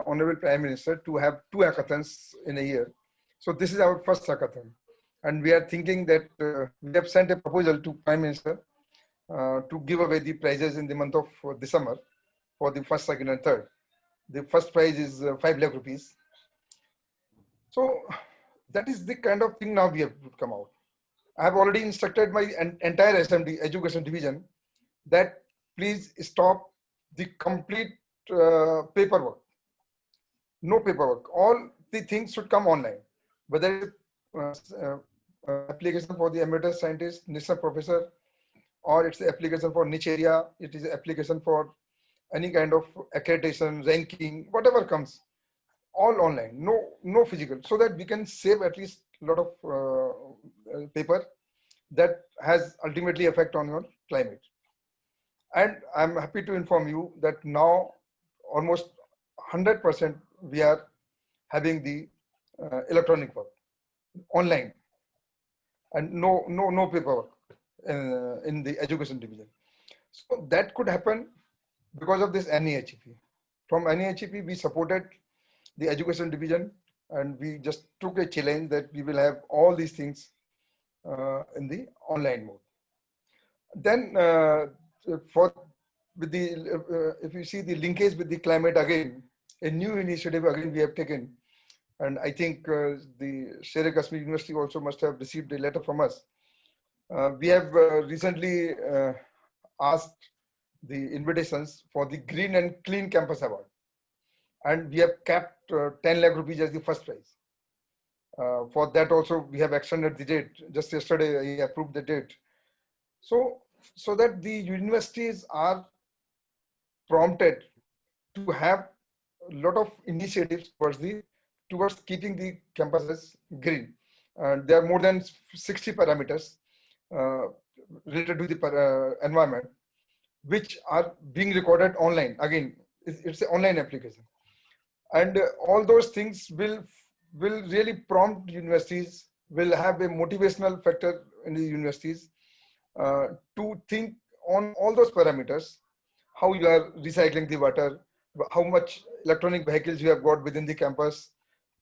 Honorable Prime Minister to have 2 hackathons in a year. So this is our first hackathon. And we are thinking that we have sent a proposal to Prime Minister to give away the prizes in the month of December for the first, second, and third. The first prize is 5 lakh rupees. So that is the kind of thing now we have come out. I have already instructed my entire SMD education division that please stop the complete paperwork. No paperwork. All the things should come online. Whether it's application for the emeritus scientist, NISA professor, or it's the application for niche area, it is application for any kind of accreditation, ranking, whatever comes, all online, no physical, so that we can save at least a lot of paper that has ultimately effect on your climate. And I'm happy to inform you that now almost 100% we are having the electronic work online, and no paperwork in the education division. So that could happen because of this NAHEP. From NAHEP, we supported the education division, and we just took a challenge that we will have all these things in the online mode. Then if you see the linkage with the climate again, a new initiative again we have taken, and I think the Sher-e-Kashmir University also must have received a letter from us. We have recently asked the invitations for the Green and Clean Campus Award, and we have capped 10 lakh rupees as the first prize. For that also we have extended the date. Just yesterday I approved the date. So that the universities are prompted to have a lot of initiatives towards keeping the campuses green. And there are more than 60 parameters related to the environment, which are being recorded online. Again, it's an online application. And all those things will really prompt universities, will have a motivational factor in the universities to think on all those parameters, how you are recycling the water, how much electronic vehicles you have got within the campus,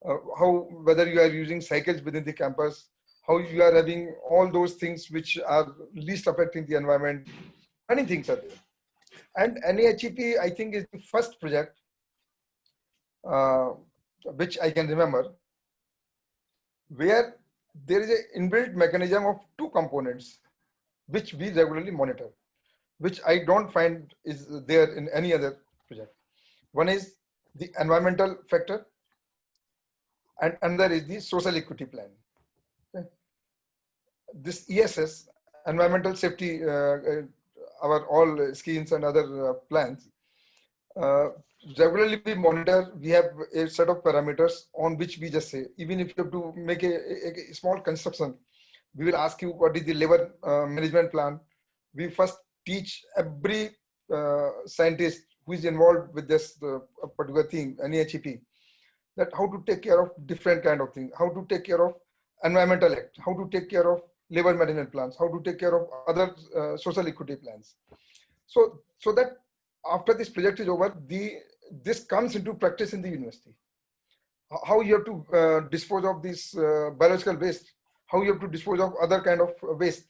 whether you are using cycles within the campus, how you are having all those things which are least affecting the environment. Many things are there. And NAHEP, I think, is the first project which I can remember, where there is an inbuilt mechanism of two components which we regularly monitor, which I don't find is there in any other project. One is the environmental factor, and another is the social equity plan. Okay. This ESS, environmental safety, our all schemes and other plans, regularly we monitor. We have a set of parameters on which we just say, even if you have to make a small construction, we will ask you what is the labor management plan. We first teach every scientist who is involved with this particular thing, NAHEP, that how to take care of different kind of things, how to take care of environmental act, how to take care of labor management plans, how to take care of other social equity plans. So that after this project is over, this comes into practice in the university. How you have to dispose of this biological waste, how you have to dispose of other kind of waste.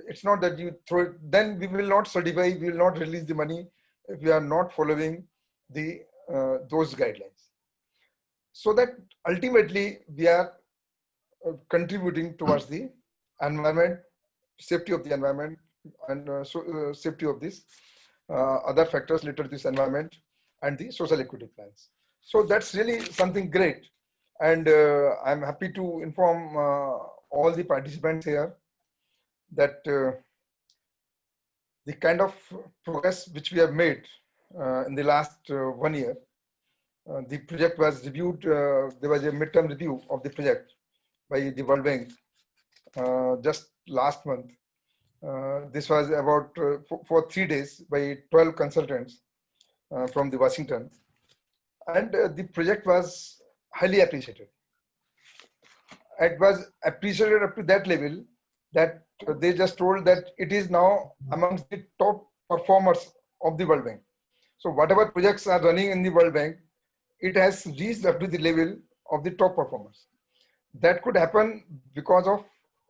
It's not that you throw it, then we will not certify, we will not release the money if we are not following the those guidelines. So that ultimately we are contributing towards the environment, safety of the environment, and safety of this other factors related to this environment and the social equity plans. So that's really something great. And I'm happy to inform all the participants here that the kind of progress which we have made in the last 1 year, the project was reviewed, there was a midterm review of the project by the World Bank just last month. This was about for 3 days by 12 consultants from the Washington, and the project was highly appreciated. It was appreciated up to that level that they just told that it is now amongst the top performers of the World Bank. So whatever projects are running in the World Bank, it has reached up to the level of the top performers. That could happen because of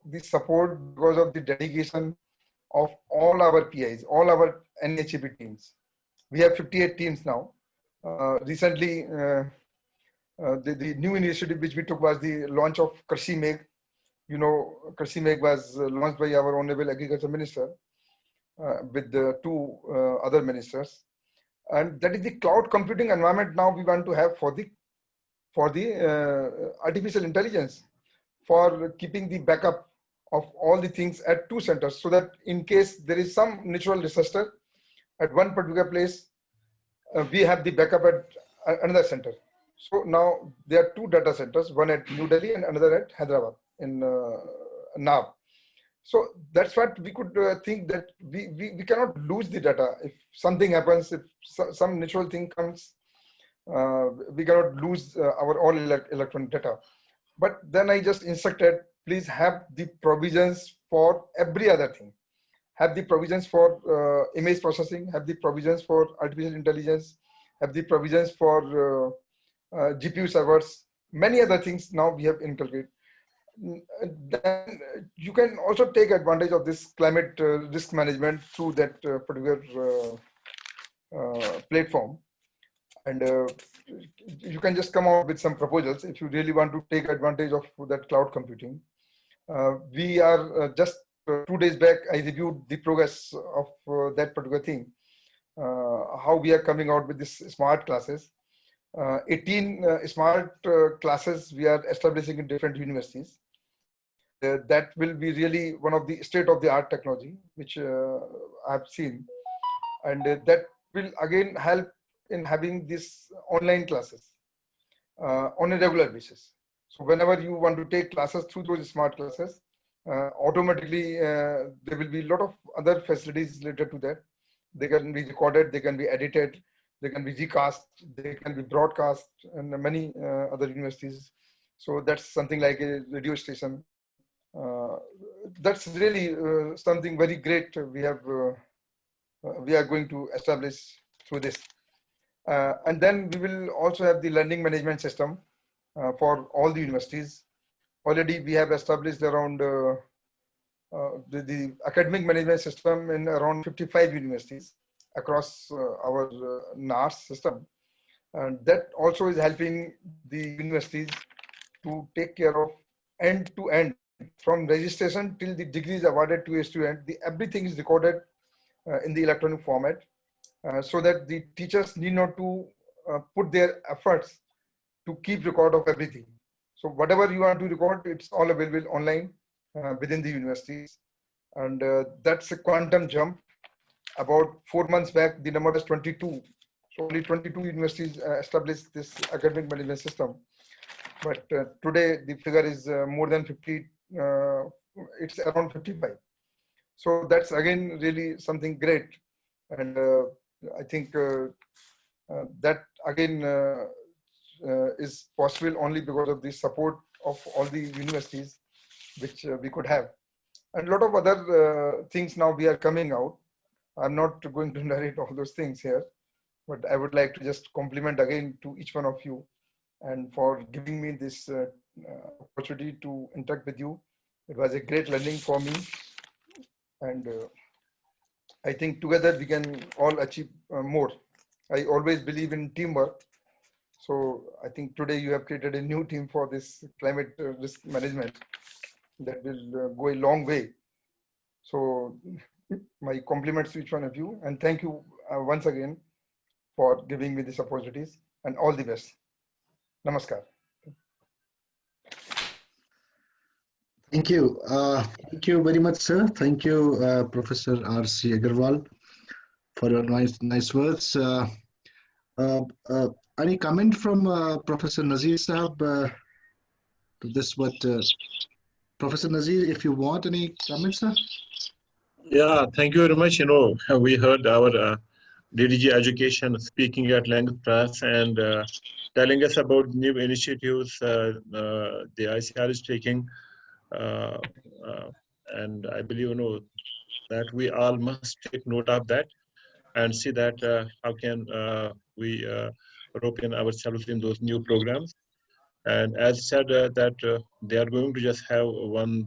the support, because of the dedication of all our PIs, all our NAHEP teams. We have 58 teams now. Recently, the new initiative which we took was the launch of Krishi Megh. You know, Krishi Megh was launched by our Honorable Agriculture Minister with the two other ministers. And that is the cloud computing environment now we want to have for the artificial intelligence, for keeping the backup of all the things at two centers, so that in case there is some natural disaster at one particular place, we have the backup at another center. So now there are two data centers, one at New Delhi and another at Hyderabad in Nav. So that's what we could think, that we cannot lose the data. If something happens, if some natural thing comes, we cannot lose our all electronic data. But then I just instructed, please have the provisions for every other thing. Have the provisions for image processing, have the provisions for artificial intelligence, have the provisions for GPU servers, many other things now we have inculcated. Then you can also take advantage of this climate risk management through that particular platform. And you can just come out with some proposals if you really want to take advantage of that cloud computing. We are just 2 days back, I reviewed the progress of that particular thing, how we are coming out with this smart classes. 18 smart classes we are establishing in different universities. That will be really one of the state-of-the-art technology, which I've seen. And that will again help in having these online classes on a regular basis. So whenever you want to take classes through those smart classes, automatically there will be a lot of other facilities related to that. They can be recorded, they can be edited, they can be recast, they can be broadcast, and many other universities. So that's something like a radio station. That's really something very great we are going to establish through this. And then we will also have the learning management system for all the universities. Already we have established around the academic management system in around 55 universities across our NARS system. And that also is helping the universities to take care of end to end, from registration till the degree is awarded to a student. Everything is recorded in the electronic format, so that the teachers need not to put their efforts to keep record of everything. So whatever you want to record, it's all available online within the universities. And that's a quantum jump. About 4 months back, the number was 22. So only 22 universities established this academic management system. But today the figure is more than 50, it's around 55. So that's again really something great. And I think that again is possible only because of the support of all the universities which we could have. And a lot of other things now we are coming out. I'm not going to narrate all those things here, but I would like to just compliment again to each one of you and for giving me this opportunity to interact with you. It was a great learning for me. And I think together we can all achieve more. I always believe in teamwork. So I think today you have created a new team for this climate risk management that will go a long way. So my compliments to each one of you, and thank you once again for giving me these opportunities, and all the best. Namaskar. Thank you. Thank you very much, sir. Thank you, Professor R.C. Agarwal, for your nice words. Any comment from Professor Nazir Sahab to this? What Professor Nazir, if you want any comments, sir? Yeah, thank you very much. We heard our DDG Education speaking at length press and telling us about new initiatives the ICR is taking. And I believe, that we all must take note of that and see that how can we rope in ourselves in those new programs. And as said, that they are going to just have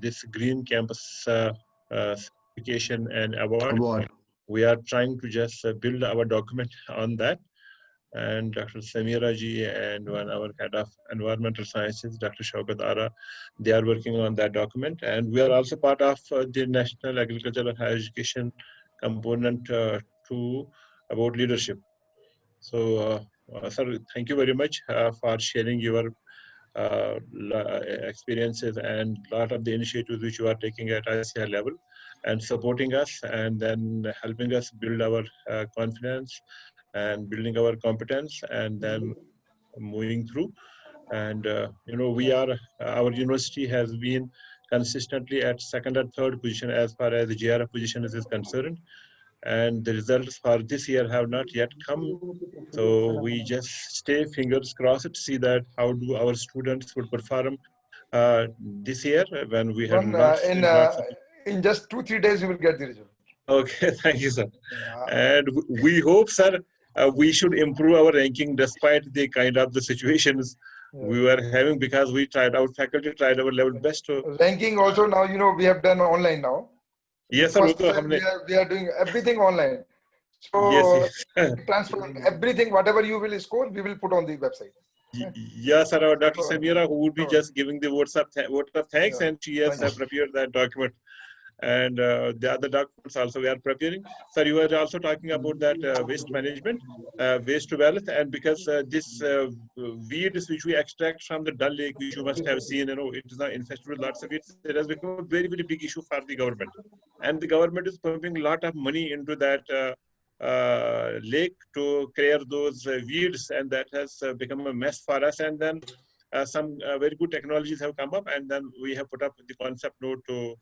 this green campus certification and award. We are trying to just build our document on that. And Dr. Samira ji and our head of environmental sciences, Dr. Shaukat Ara, they are working on that document. And we are also part of the National Agricultural Higher Education component to about leadership. So, sir, thank you very much for sharing your experiences and a lot of the initiatives which you are taking at ICR level and supporting us and then helping us build our confidence and building our competence and then moving through. And our university has been consistently at second or third position as far as the GRF position is concerned, and the results for this year have not yet come. So we just stay fingers crossed to see that how do our students would perform this year when we had in just 2-3 days you will get the result. Okay, thank you, sir. And we hope, sir, we should improve our ranking despite the kind of the situations we were having, because we tried, our faculty tried our level best to ranking also now, we have done online now. Yes, sir. We are doing everything online. So yes. transfer everything, whatever you will score, we will put on the website. Yes, sir. Dr. Samira, who would be just giving the votes of thanks, and she has prepared that document. And the other documents also we are preparing. Sir, you were also talking about that waste management, waste to wealth, and because this weeds which we extract from the Dal Lake, which you must have seen, it is now infested with lots of weeds. It has become a very, very big issue for the government, and the government is pumping a lot of money into that lake to clear those weeds, and that has become a mess for us. And then some very good technologies have come up, and then we have put up the concept note to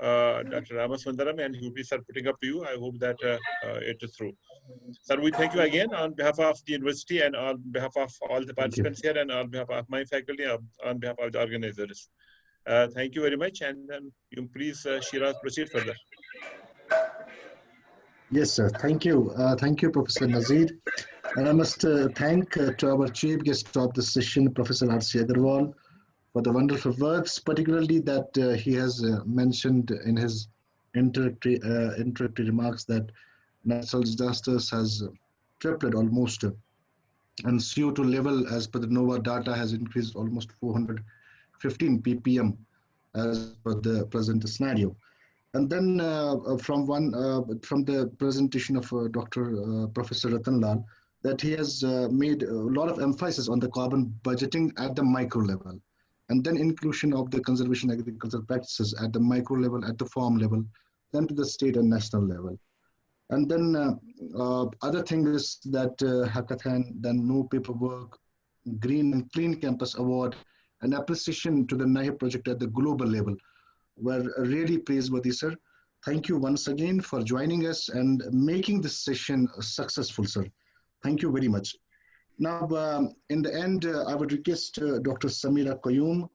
Dr. Ramasundaram, and he will be putting up to you. I hope that it is through. Sir, we thank you again on behalf of the university and on behalf of all the participants here and on behalf of my faculty, on behalf of the organizers. Thank you very much. And then you please, Shiraz, proceed further. Yes, sir. Thank you, Professor Nazir. And I must thank to our chief guest of the session, Professor R.C. Agarwal, for the wonderful words, particularly that he has mentioned in his introductory remarks that natural disasters has tripled almost, and CO2 level as per the NOAA data has increased almost 415 ppm as per the present scenario. And then from the presentation of Dr. Professor Ratan Lal, that he has made a lot of emphasis on the carbon budgeting at the micro level, and then inclusion of the conservation agricultural practices at the micro level, at the farm level, then to the state and national level. And then other thing is that hackathon, then no paperwork, green and clean campus award, and appreciation to the NIHE project at the global level were really praiseworthy, sir. Thank you once again for joining us and making this session successful, sir. Thank you very much. Now, in the end, I would request Dr. Samira Qayyum.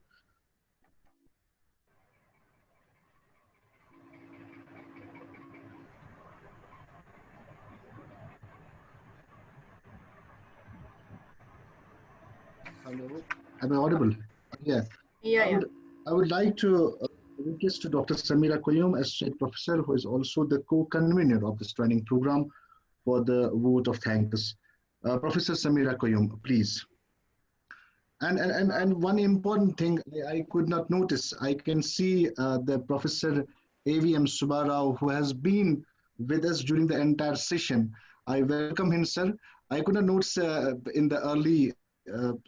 Hello, am I audible? Yeah. Yeah. I would like to request to Dr. Samira Qayyum, Associate Professor, who is also the co-convener of this training program, for the vote of thanks. Professor Samira Qayyum, please. And one important thing I could not notice, I can see the Professor AVM Subarao, who has been with us during the entire session. I welcome him, sir. I could not notice in the early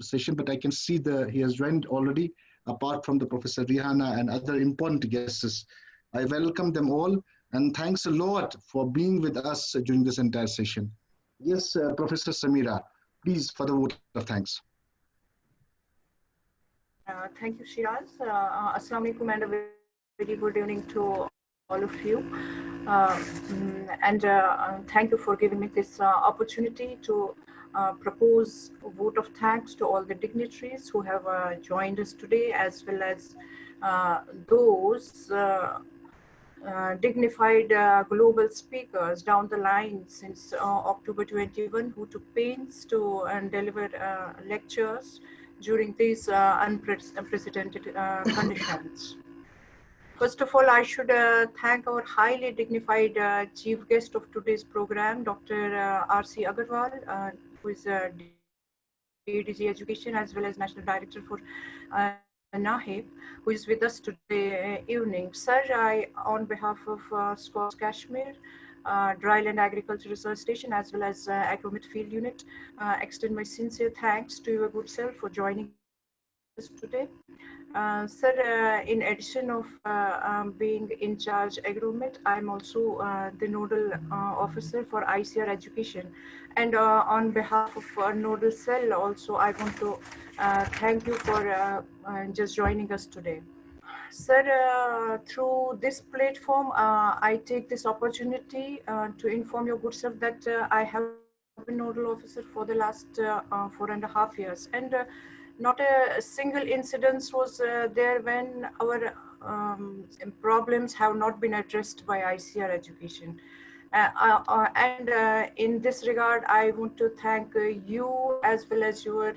session, but I can see he has joined already, apart from the Professor Rihanna and other important guests. I welcome them all, and thanks a lot for being with us during this entire session. Yes, Professor Samira, please, for the vote of thanks. Thank you, Shiraz. Assalamu alaikum and a very good evening to all of you. Thank you for giving me this opportunity to propose a vote of thanks to all the dignitaries who have joined us today, as well as those dignified global speakers down the line since October 21 who took pains to deliver lectures during these unprecedented conditions. First of all, I should thank our highly dignified chief guest of today's program, Dr. R.C. Agarwal, who is DDG Education as well as National Director for NAHEP, who is with us today evening. Sir, I, on behalf of Scotts Kashmir, Dryland Agriculture Research Station, as well as Agromet Field Unit, extend my sincere thanks to your good self for joining us today. Sir, in addition of being in charge Agromet, I'm also the nodal officer for ICR Education. And on behalf of Nodal Cell also, I want to thank you for just joining us today. Sir, through this platform, I take this opportunity to inform your good self that I have been nodal officer for the last 4.5 years. And not a single incident was there when our problems have not been addressed by ICR Education. In this regard, I want to thank you as well as your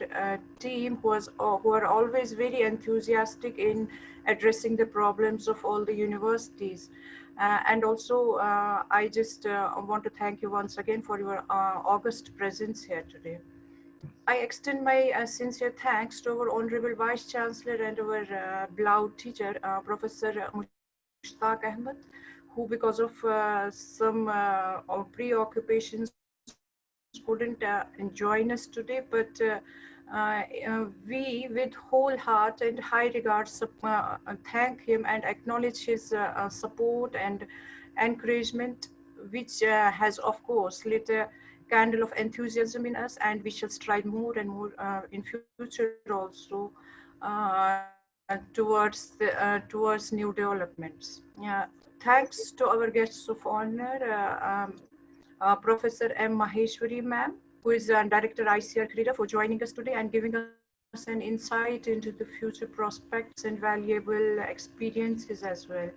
team who are always very enthusiastic in addressing the problems of all the universities. And also, I just want to thank you once again for your august presence here today. I extend my sincere thanks to our Honorable Vice Chancellor and our beloved teacher, Professor Mushtaq Ahmed, who because of some preoccupations couldn't join us today, but we with whole heart and high regards thank him and acknowledge his support and encouragement, which has of course lit a candle of enthusiasm in us, and we shall strive more and more in future also towards new developments. Thanks to our guests of honor, Professor M. Maheshwari ma'am, who is Director ICR Krida, for joining us today and giving us an insight into the future prospects and valuable experiences as well.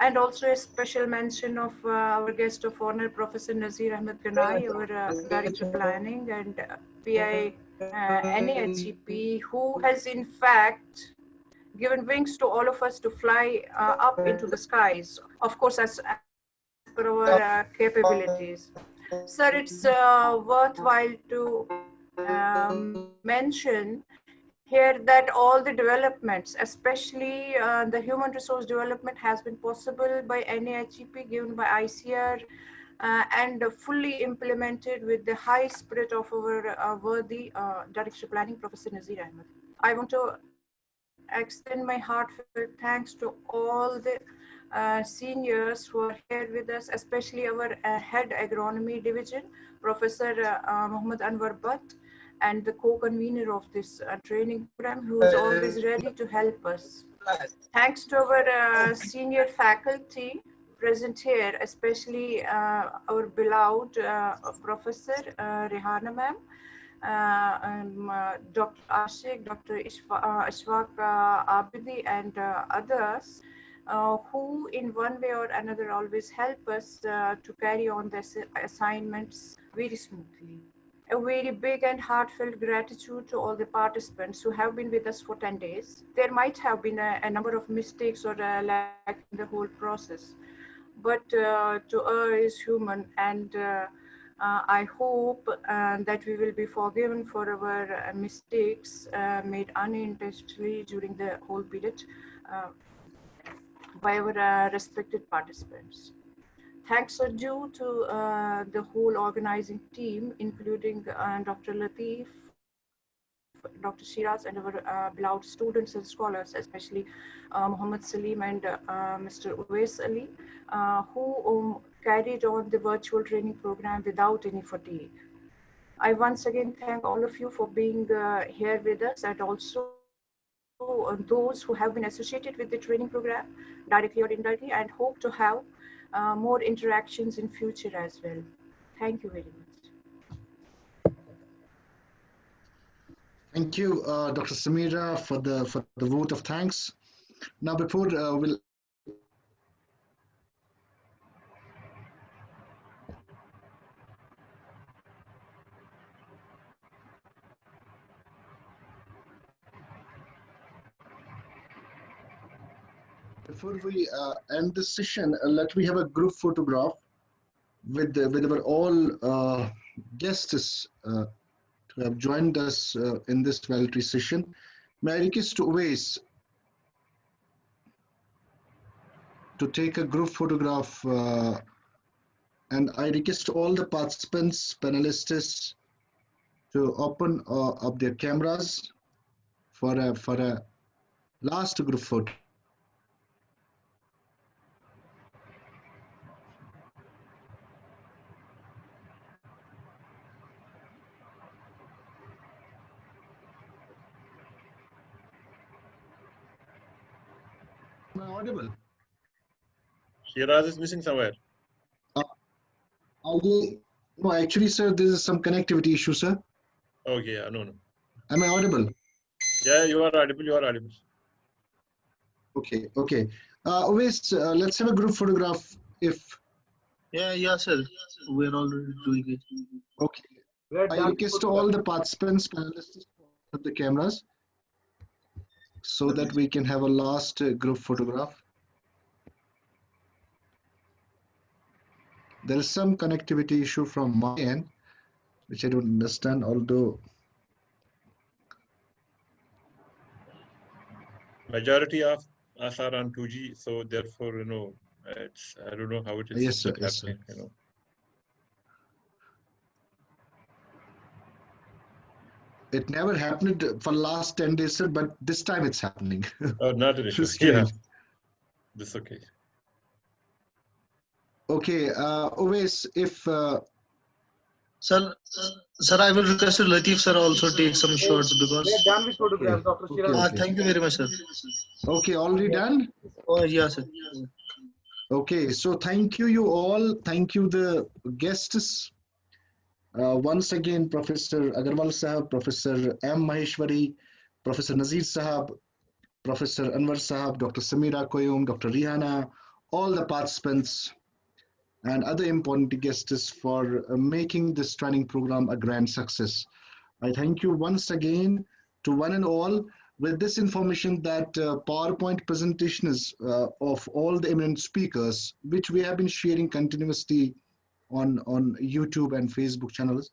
And also a special mention of our guest of honor, Professor Nazir Ahmed Ganai, our Director Planning and PI NAHEP, who has in fact given wings to all of us to fly up into the skies, of course, as per our capabilities. Sir, it's worthwhile to mention here that all the developments, especially the human resource development, has been possible by NAHEP, given by ICR, and fully implemented with the high spirit of our worthy Director Planning, Professor Nazir Ahmed. I want to extend my heartfelt thanks to all the seniors who are here with us, especially our head agronomy division, Professor Muhammad Anwar Bhatt, and the co-convener of this training program, who is always ready to help us. Thanks to our senior faculty present here, especially our beloved Professor Rehana ma'am, Dr. Ashik, Dr. Ishfaq Abidi, and others who in one way or another always help us to carry on the assignments very smoothly. A very big and heartfelt gratitude to all the participants who have been with us for 10 days. There might have been a number of mistakes or lack in the whole process, but to err is human, and I hope that we will be forgiven for our mistakes made unintentionally during the whole period by our respected participants. Thanks are due to the whole organizing team, including Dr. Latif, Dr. Shiraz, and our beloved students and scholars, especially Muhammad Salim and Mr. Uwais Ali, who carried on the virtual training program without any fatigue. I once again thank all of you for being here with us, and also those who have been associated with the training program, directly or indirectly, and hope to have more interactions in future as well. Thank you very much. Thank you, Dr. Samira, for the vote of thanks. Now, before we'll before we end this session, let me have a group photograph with our all guests who have joined us in this valedictory session. May I request Uwais to take a group photograph, and I request all the participants, panelists, to open up their cameras for a last group photo. Am I audible? Shiraz is missing somewhere. No, actually, sir, there is some connectivity issue, sir. Okay, yeah, no. Am I audible? Yeah, you are audible. You are audible. Okay. Always, let's have a group photograph. If Yeah, sir. We're already doing it. okay, I request all the participants, panelists, to put the cameras so that we can have a last group photograph. There is some connectivity issue from my end, which I don't understand, although Majority of us are on 2G, so therefore, it's, I don't know how it is yes, sir. happening, It never happened for last 10 days, sir, but this time it's happening. Oh, not an issue. Strange. Yeah, this okay. Okay, always if Sir, I will request Latif sir also take some shots because we are done with photographs, Dr. Shiraz. Thank you very much, sir. Okay, already done? Oh, yeah, sir. Okay, so thank you all. Thank you, the guests. Once again, Professor Agarwal Sahab, Professor M. Maheshwari, Professor Nazir Sahab, Professor Anwar Sahab, Dr. Samira Koyum, Dr. Rihanna, all the participants and other important guests for making this training program a grand success. I thank you once again to one and all. With this information, that PowerPoint presentation is of all the eminent speakers, which we have been sharing continuously on YouTube and Facebook channels.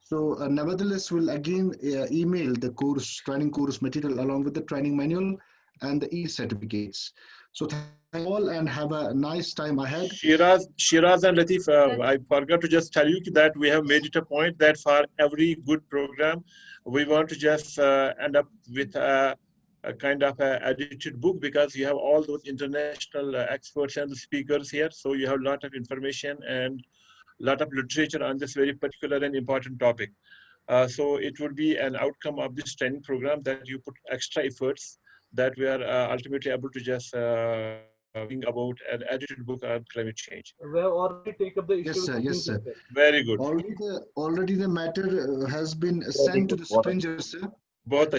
So nevertheless, we'll again email the training course material along with the training manual and the e-certificates. So thank you all and have a nice time ahead. Shiraz and Latif, I forgot to just tell you that we have made it a point that for every good program, we want to just end up with a kind of a edited book, because you have all those international experts and speakers here. So you have a lot of information and a lot of literature on this very particular and important topic. So it would be an outcome of this training program that you put extra efforts that we are ultimately able to just bring about an edited book on climate change. We have already taken up the issue. Yes, sir. Yes, sir. Very good. Already the matter has been sent to the stranger, sir.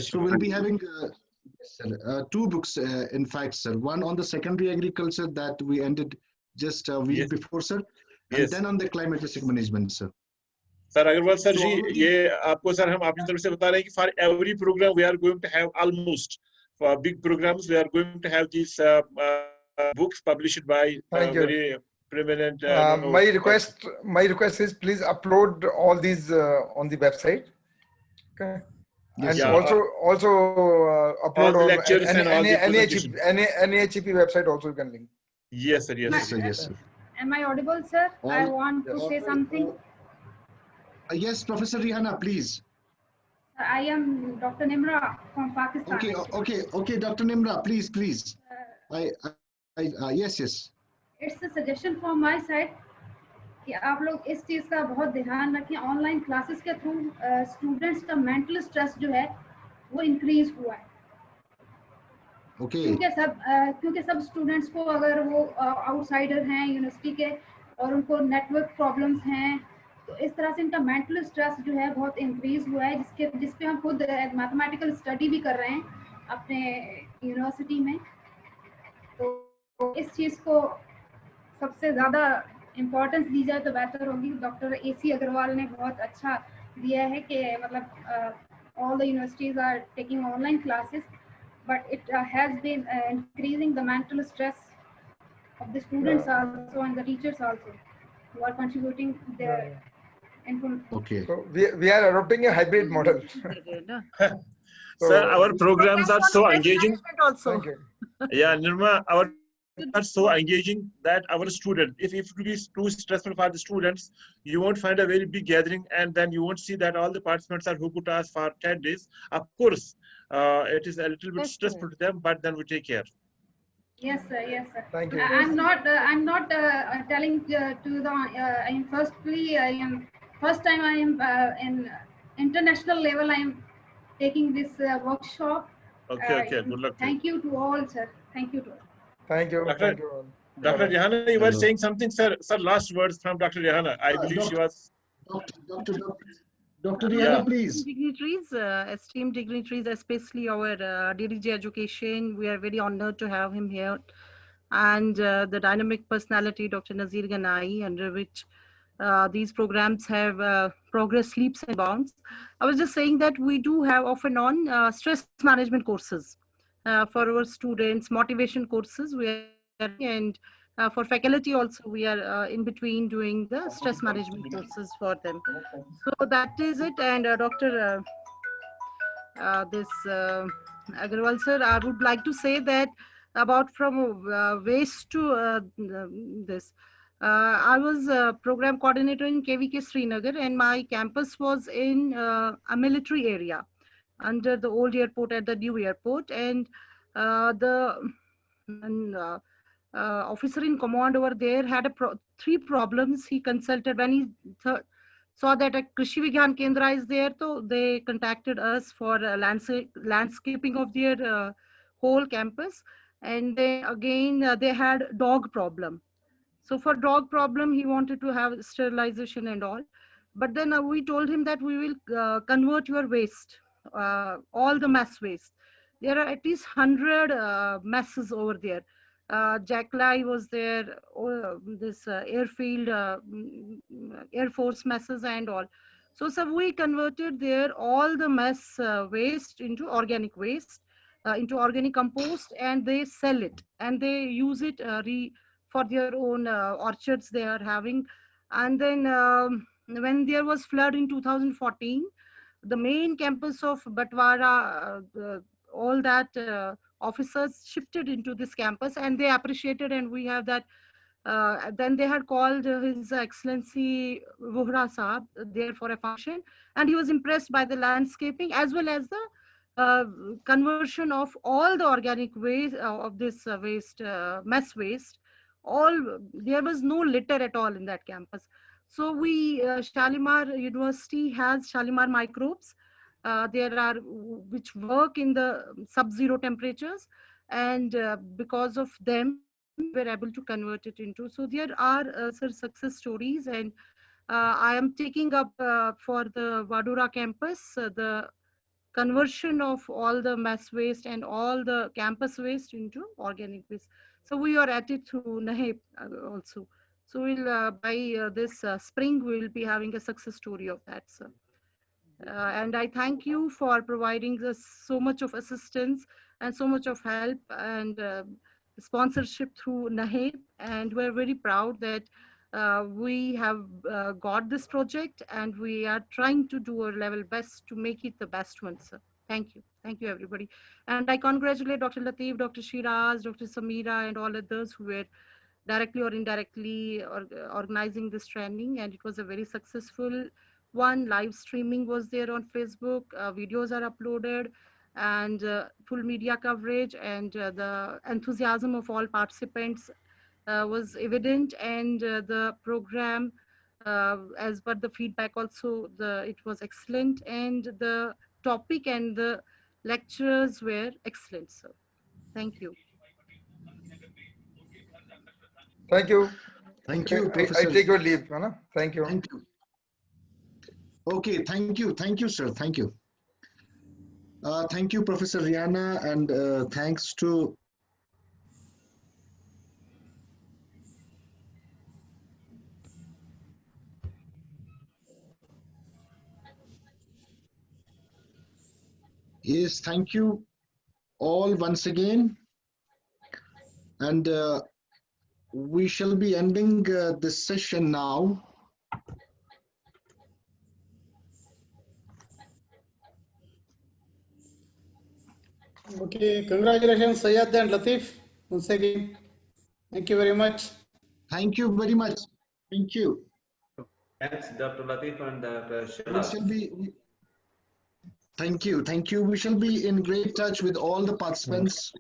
So we'll be having two books, in fact, sir. One on the secondary agriculture that we ended just a week before, sir, and then on the climate risk management, sir. Sir Agarwal sir जी ये आपको sir हम अपनी तरफ से बता रहे हैं कि for every program we are going to have almost for big programs we are going to have these books published by very prominent. My request is please upload all these on the website. Okay. Yes, and also upload all the on lectures and all the presentations. NAHEP website also you can link. Yes, sir. Yes, sir. Yes, sir. Am I audible, sir? I want to say something. Yes, Professor Rihanna, please. I am Dr. Nimra from Pakistan. Okay, Dr. Nimra, please. Yes. It's a suggestion from my side कि आप लोग इस चीज़ का बहुत ध्यान रखें. Online classes के through students का मेंटल स्ट्रेस जो है वो इंक्रीज हुआ है. क्योंकि सब स्टूडेंट्स को अगर वो आउटसाइडर हैं यूनिवर्सिटी के और उनको नेटवर्क प्रॉब्लम्स हैं, तो इस तरह से इनका मेंटल स्ट्रेस जो है बहुत इंक्रीज हुआ है, जिस पे हम खुद मैथमेटिकल स्टडी भी कर रहे हैं अपने यूनिवर्सिटी में. तो इस चीज़ को सबसे ज़्यादा इम्पोर्टेंस दी जाए तो बेहतर होगी. डॉक्टर AC अग्रवाल ने बहुत अच्छा दिया है कि मतलब all the universities are taking online classes, but it has been increasing the mental stress of the students also and the teachers also who are contributing their input. Okay. So we are adopting a hybrid model. Sir, our programs are so engaging. Also. Yeah, Nirma, our are so engaging that our students, if it will be too stressful for the students, you won't find a very big gathering, and then you won't see that all the participants are hukutas for 10 days. Of course, it is a little bit stressful to them, but then we take care. Yes, sir. Yes, sir. Thank you. I'm not telling to the. First time I am in international level. I am taking this workshop. Okay. Good luck. Thank you to all, sir. Thank you to all. Thank you. Dr. Rihanna, you were saying something, sir. Sir, last words from Dr. Rihanna. I believe she was. Dr. Rihanna, please. Dignitaries, esteemed dignitaries, especially our DDG Education, we are very honored to have him here. And the dynamic personality, Dr. Nazir Ganai, under which these programs have progress leaps and bounds. I was just saying that we do have off and on stress management courses for our students, motivation courses, and for faculty also, we are in between doing the stress management courses for them. So that is it. And Dr. Agarwal sir, I would like to say that about from waste to this. I was a program coordinator in KVK Srinagar, and my campus was in a military area under the old airport at the new airport, and officer in command over there had three problems he consulted when he saw that a Krishi Vigyan Kendra is there. So they contacted us for landscaping of their whole campus. And then again, they had dog problem. So for dog problem, he wanted to have sterilization and all. But then we told him that we will convert your waste all the mass waste. There are at least 100 masses over there. Jack Lai was there, this airfield, Air Force messes and all. So we converted there all the mess waste into organic waste, into organic compost, and they sell it and they use it for their own orchards they are having. And then when there was flood in 2014, the main campus of Batwara, all that officers shifted into this campus, and they appreciated, and we have that. Then they had called His Excellency Vohra Saab there for a function, and he was impressed by the landscaping as well as the conversion of all the organic waste of this waste, mess waste. All, there was no litter at all in that campus. So we, Shalimar University has Shalimar microbes. There are which work in the sub-zero temperatures, and because of them we're able to convert it into. So there are success stories, and I am taking up for the Vadura campus the conversion of all the mass waste and all the campus waste into organic waste. So we are at it through NAHEP also. So we'll by this spring we'll be having a success story of that, sir. And I thank you for providing us so much of assistance and so much of help and sponsorship through NAHEP. And we're very proud that we have got this project, and we are trying to do our level best to make it the best one, sir. Thank you. Thank you, everybody. And I congratulate Dr. Latif, Dr. Shiraz, Dr. Samira, and all others who were directly or indirectly organizing this training. And it was a very successful one. Live streaming was there on Facebook, videos are uploaded, and full media coverage, and the enthusiasm of all participants was evident, and the program, as per the feedback also, it was excellent, and the topic and the lecturers were excellent, sir. Thank you. Thank you. Thank you, I Professor. take your leave, Anna. Thank you. Thank you. Okay, thank you, sir. Thank you. Thank you, Professor Rihanna, and thanks to yes, thank you all once again, and we shall be ending this session now. Okay, congratulations, Syed and Latif, once again. Thank you very much. Thank you very much. Thank you. Thanks, Dr. Latif and Dr. We Shiraz. shall be. Thank you. We shall be in great touch with all the participants,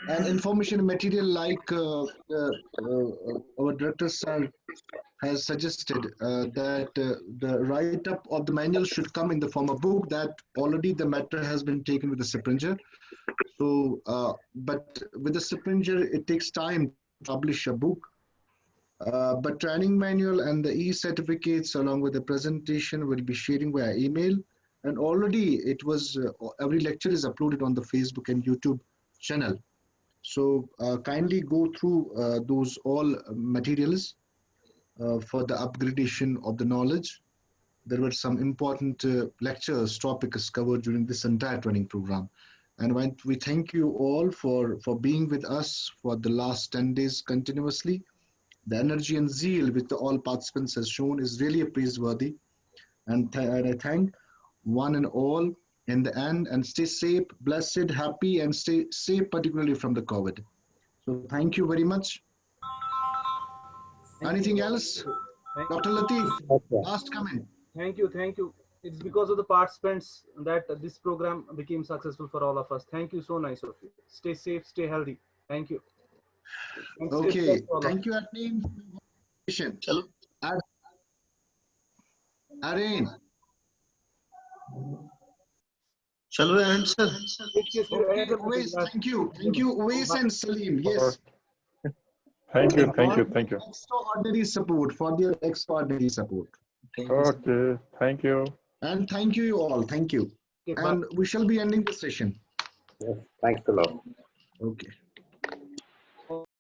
and information material like our director sir has suggested that the write-up of the manual should come in the form of book. That already the matter has been taken with the Springer. So, but with the Springer, it takes time to publish a book. But training manual and the e-certificates along with the presentation will be sharing via email. And already it was, every lecture is uploaded on the Facebook and YouTube channel. So kindly go through those all materials for the upgradation of the knowledge. There were some important lectures, topics covered during this entire training program. And we thank you all for being with us for the last 10 days continuously. The energy and zeal which all participants has shown is really praiseworthy. And I thank one and all in the end, and stay safe, blessed, happy, and stay safe, particularly from the COVID. So thank you very much. Anything else? Dr. Latif, last comment. Thank you. It's because of the participants that this program became successful for all of us. Thank you, so nice of you. Stay safe, stay healthy. Thank you. Okay, thank you, Admin. Areen. Shall we answer? Okay, Uwais, thank you. Thank you, Uwais and Salim. Yes. Thank you. Extraordinary support, for their extraordinary support. Okay, thank you. And thank you all. Thank you. And we shall be ending the session. Yes, thanks a lot. Okay.